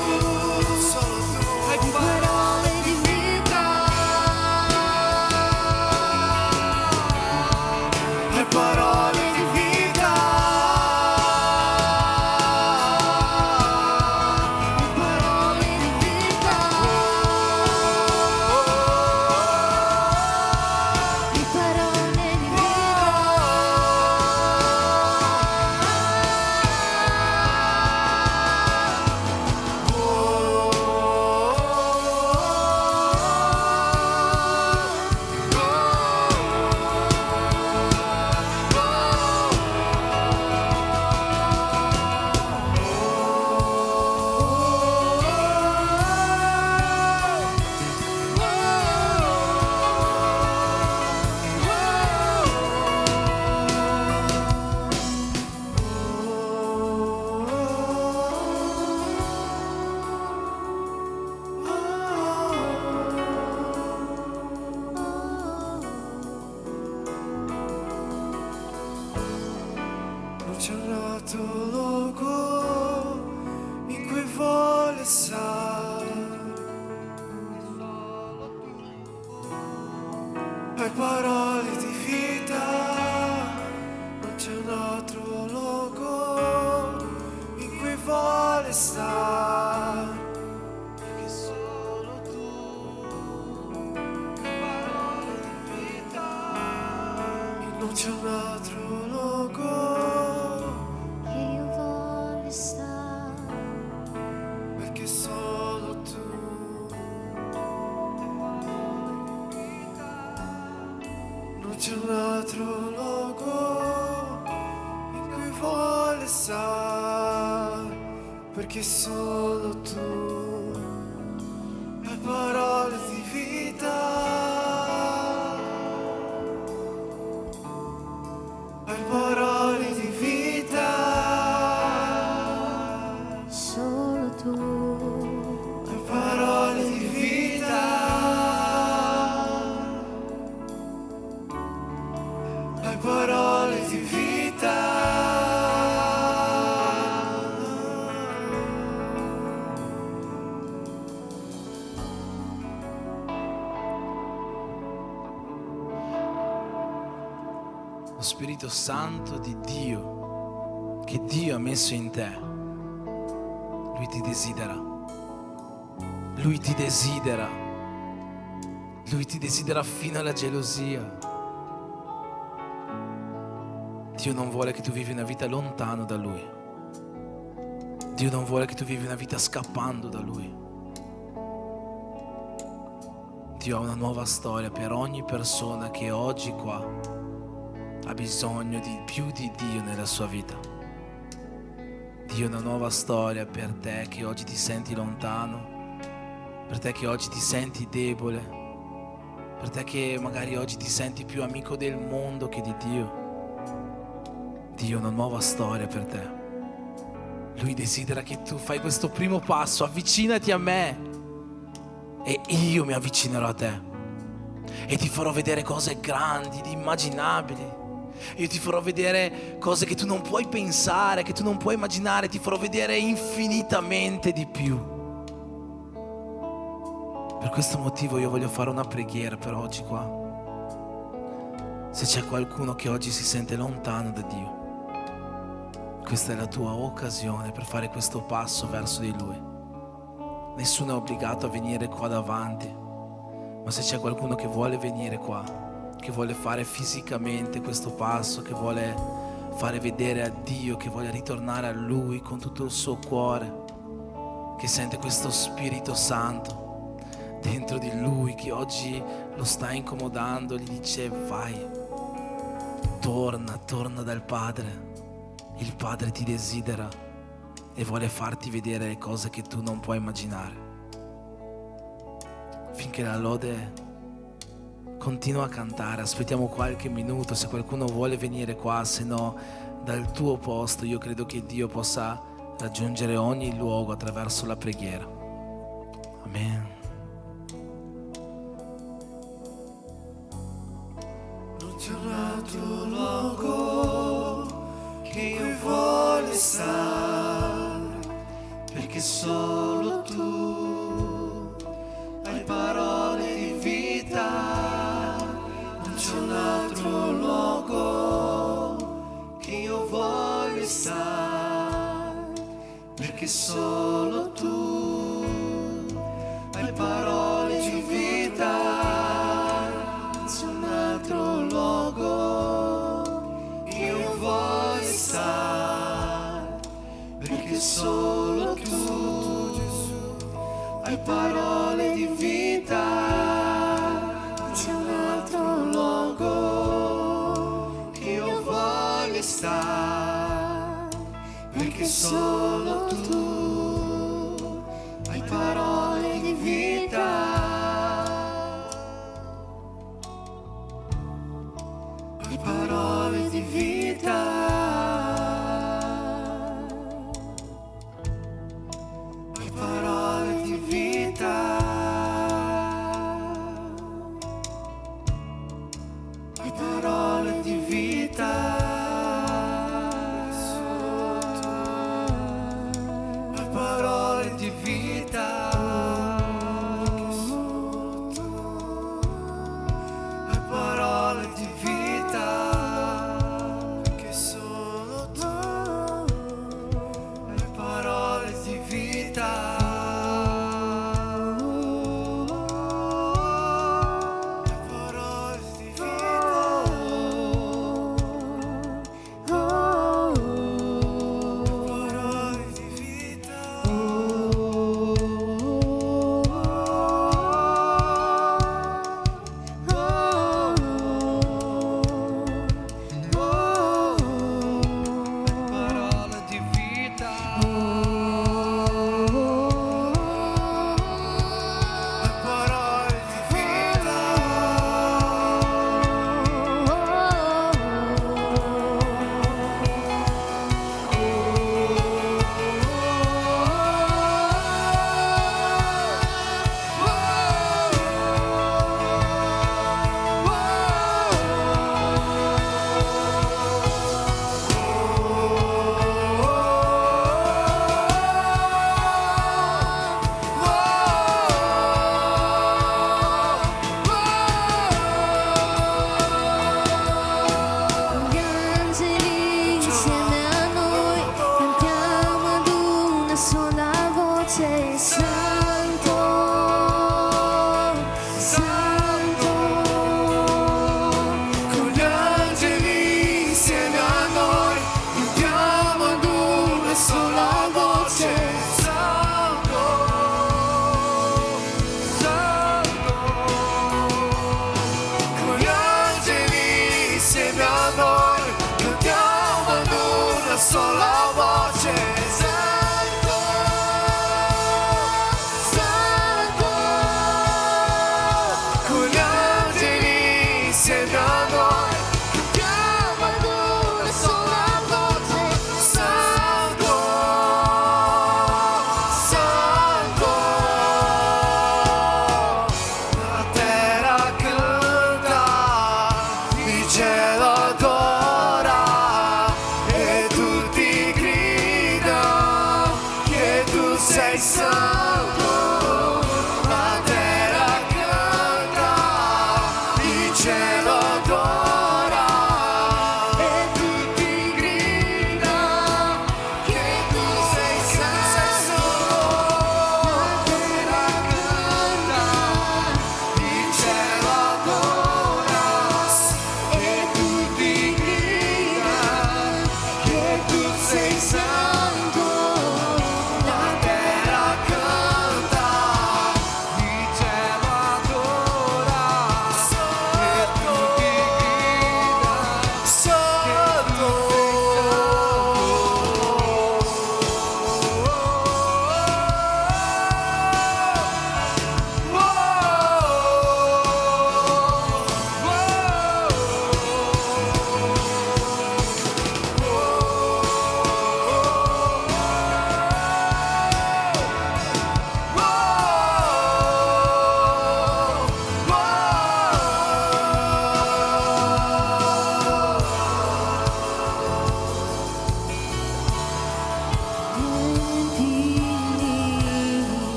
hai parole di vita. Hai parole di vita. Non c'è un altro luogo in cui vuole stare, hai parole di vita. Non c'è un altro luogo in cui vuole stare, perché solo tu hai parole di vita. E non c'è un altro luogo Che io voglio stare, perché solo tu c'è un altro luogo in cui vuole stare, perché solo tu hai parole di vita, hai parole di vita, Solo tu. hai parole di vita, hai parole di vita. Lo Spirito Santo di Dio, che Dio ha messo in te, Lui ti desidera. Lui ti desidera. Lui ti desidera fino alla gelosia. Dio non vuole che tu vivi una vita lontano da Lui. Dio non vuole che tu vivi una vita scappando da Lui. Dio ha una nuova storia per ogni persona che oggi qua ha bisogno di più di Dio nella sua vita. Dio ha una nuova storia per te che oggi ti senti lontano, per te che oggi ti senti debole, per te che magari oggi ti senti più amico del mondo che di Dio. Dio ha una nuova storia per te. Lui desidera che tu fai questo primo passo, avvicinati a me e io mi avvicinerò a te e ti farò vedere cose grandi, inimmaginabili. Io ti farò vedere cose che tu non puoi pensare, che tu non puoi immaginare, ti farò vedere infinitamente di più. Per questo motivo io voglio fare una preghiera per oggi qua. Se c'è qualcuno che oggi si sente lontano da Dio, questa è la tua occasione per fare questo passo verso di Lui. Nessuno è obbligato a venire qua davanti, ma se c'è qualcuno che vuole venire qua, che vuole fare fisicamente questo passo, che vuole fare vedere a Dio, che vuole ritornare a Lui con tutto il suo cuore, che sente questo Spirito Santo dentro di Lui, che oggi lo sta incomodando, gli dice vai, torna dal Padre. Il Padre ti desidera e vuole farti vedere le cose che tu non puoi immaginare. Finché la lode continua a cantare, aspettiamo qualche minuto, se qualcuno vuole venire qua, se no dal tuo posto io credo che Dio possa raggiungere ogni luogo attraverso la preghiera. Amen. Non c'è un altro luogo che cui vuole stare, perché solo tu hai parole di vita. Non c'è un altro luogo che io voglio stare, perché solo tu hai parole di vita. Non c'è un altro luogo che io voglio stare, perché solo tu, Gesù, hai parole di vita. Non c'è un altro luogo che io voglio stare, perché solo tu hai parole di vita. Hai parole di vita. Hai parole di vita. Hai parole di vita.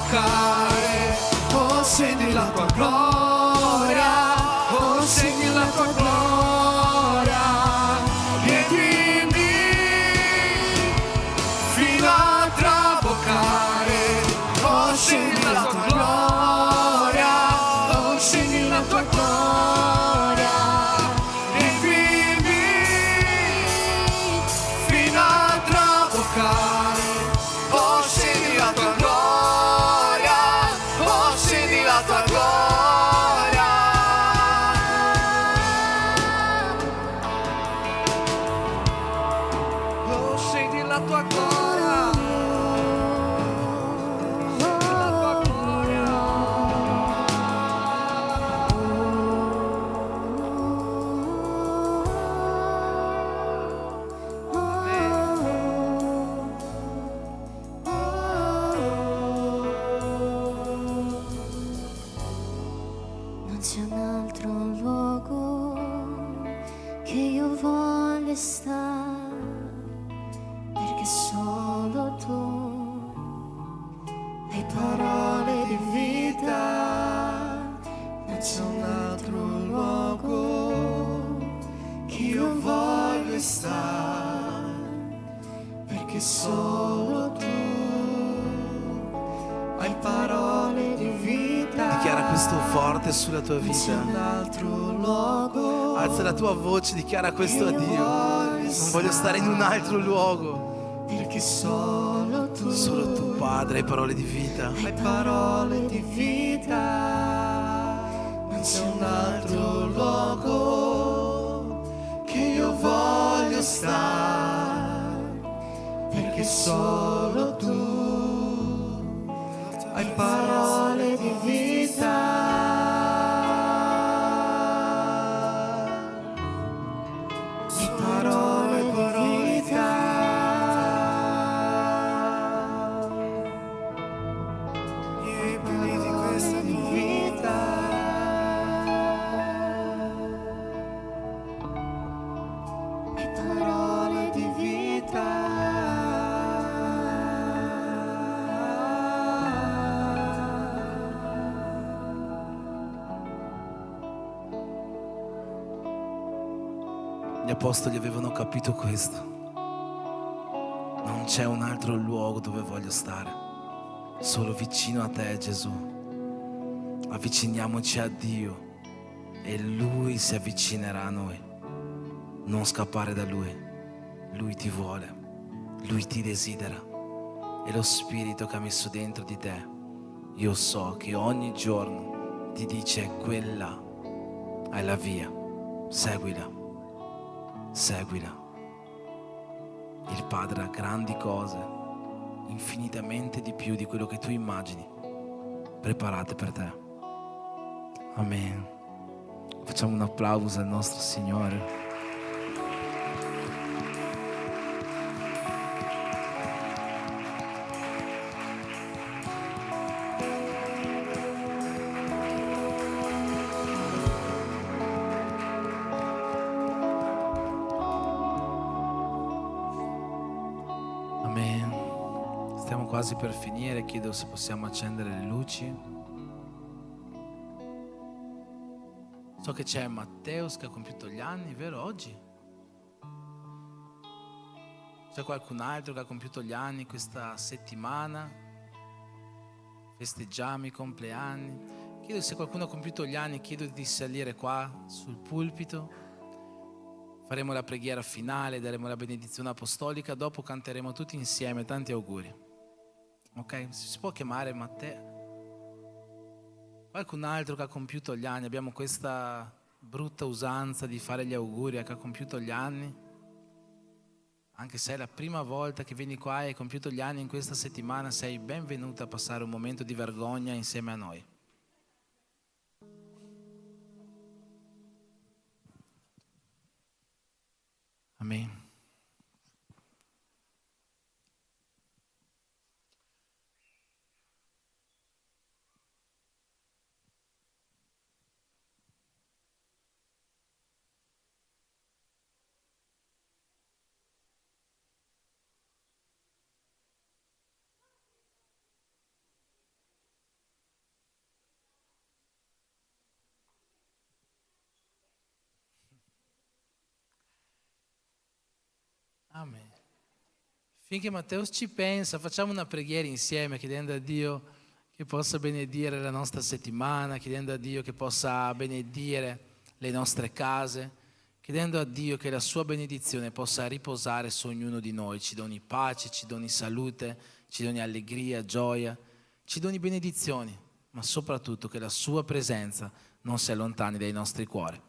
traboccare, oh senti la tua gloria, oh senti la tua gloria, riempimi fino a traboccare, oh senti la tua gloria, oh senti la tua gloria, riempimi fino a traboccare, oh senti la tua gloria, oh senti la tua gloria, oh senti la tua gloria, la tua gloria. Non c'è un altro luogo che io voglio stare, perché solo tu hai parole di vita. Non c'è un altro luogo che io voglio stare, perché solo tu hai parole di vita. Dichiara questo forte sulla tua Non c'è un vita. altro luogo. Alza la tua voce, dichiara questo a Dio. Non voglio stare in un altro luogo. Perché solo tu, Solo tu, Padre, hai parole di vita. hai parole di vita. Non c'è un altro luogo che io voglio stare, perché solo tu hai parole di vita. Hai parole di vita. Riempimi di questa vita, Hai parole di Gli apostoli avevano capito questo. Non c'è un altro luogo dove voglio stare, solo vicino a te, Gesù. Avviciniamoci a Dio e Lui si avvicinerà a noi. Non scappare da Lui. Lui ti vuole, Lui ti desidera. E lo Spirito che ha messo dentro di te, io so che ogni giorno ti dice: quella è la via, seguila, seguila. Il Padre ha grandi cose, infinitamente di più di quello che tu immagini, preparate per te. Amen. Facciamo un applauso al nostro Signore. Amen. Stiamo quasi per finire, chiedo se possiamo accendere le luci. So che c'è Matteus che ha compiuto gli anni, vero, oggi? C'è qualcun altro che ha compiuto gli anni questa settimana? Festeggiamo i compleanni. Chiedo se qualcuno ha compiuto gli anni, chiedo di salire qua sul pulpito. Faremo la preghiera finale, daremo la benedizione apostolica, dopo canteremo tutti insieme tanti auguri. Ok? Si può chiamare Matteo? Qualcun altro che ha compiuto gli anni? Abbiamo questa brutta usanza di fare gli auguri a chi ha compiuto gli anni. Anche se è la prima volta che vieni qua e hai compiuto gli anni in questa settimana, sei benvenuta a passare un momento di vergogna insieme a noi. Amen. finché Matteo ci pensa, facciamo una preghiera insieme chiedendo a Dio che possa benedire la nostra settimana, chiedendo a Dio che possa benedire le nostre case, chiedendo a Dio che la sua benedizione possa riposare su ognuno di noi, ci doni pace, ci doni salute, ci doni allegria, gioia, ci doni benedizioni, ma soprattutto che la sua presenza non si allontani dai nostri cuori.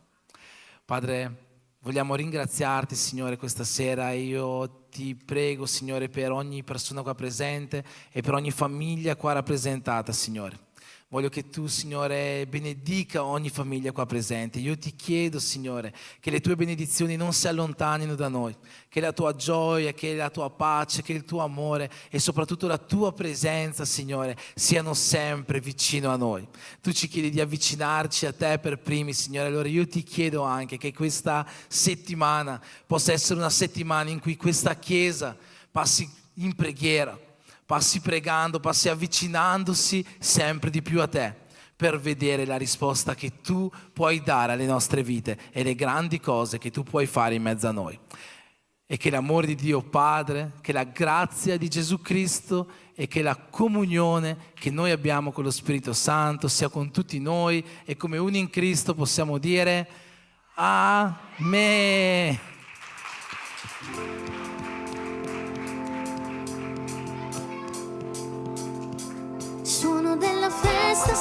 Padre, vogliamo ringraziarti, Signore, questa sera. Io ti prego, Signore, per ogni persona qua presente e per ogni famiglia qua rappresentata, Signore. Voglio che tu, Signore, benedica ogni famiglia qua presente. Io ti chiedo, Signore, che le tue benedizioni non si allontanino da noi, che la tua gioia, che la tua pace, che il tuo amore e soprattutto la tua presenza, Signore, siano sempre vicino a noi. Tu ci chiedi di avvicinarci a te per primi, Signore. Allora io ti chiedo anche che questa settimana possa essere una settimana in cui questa Chiesa passi in preghiera, passi pregando, passi avvicinandosi sempre di più a te per vedere la risposta che tu puoi dare alle nostre vite e le grandi cose che tu puoi fare in mezzo a noi. E che l'amore di Dio Padre, che la grazia di Gesù Cristo e che la comunione che noi abbiamo con lo Spirito Santo sia con tutti noi, e come uni in Cristo possiamo dire Amen. Suono della festa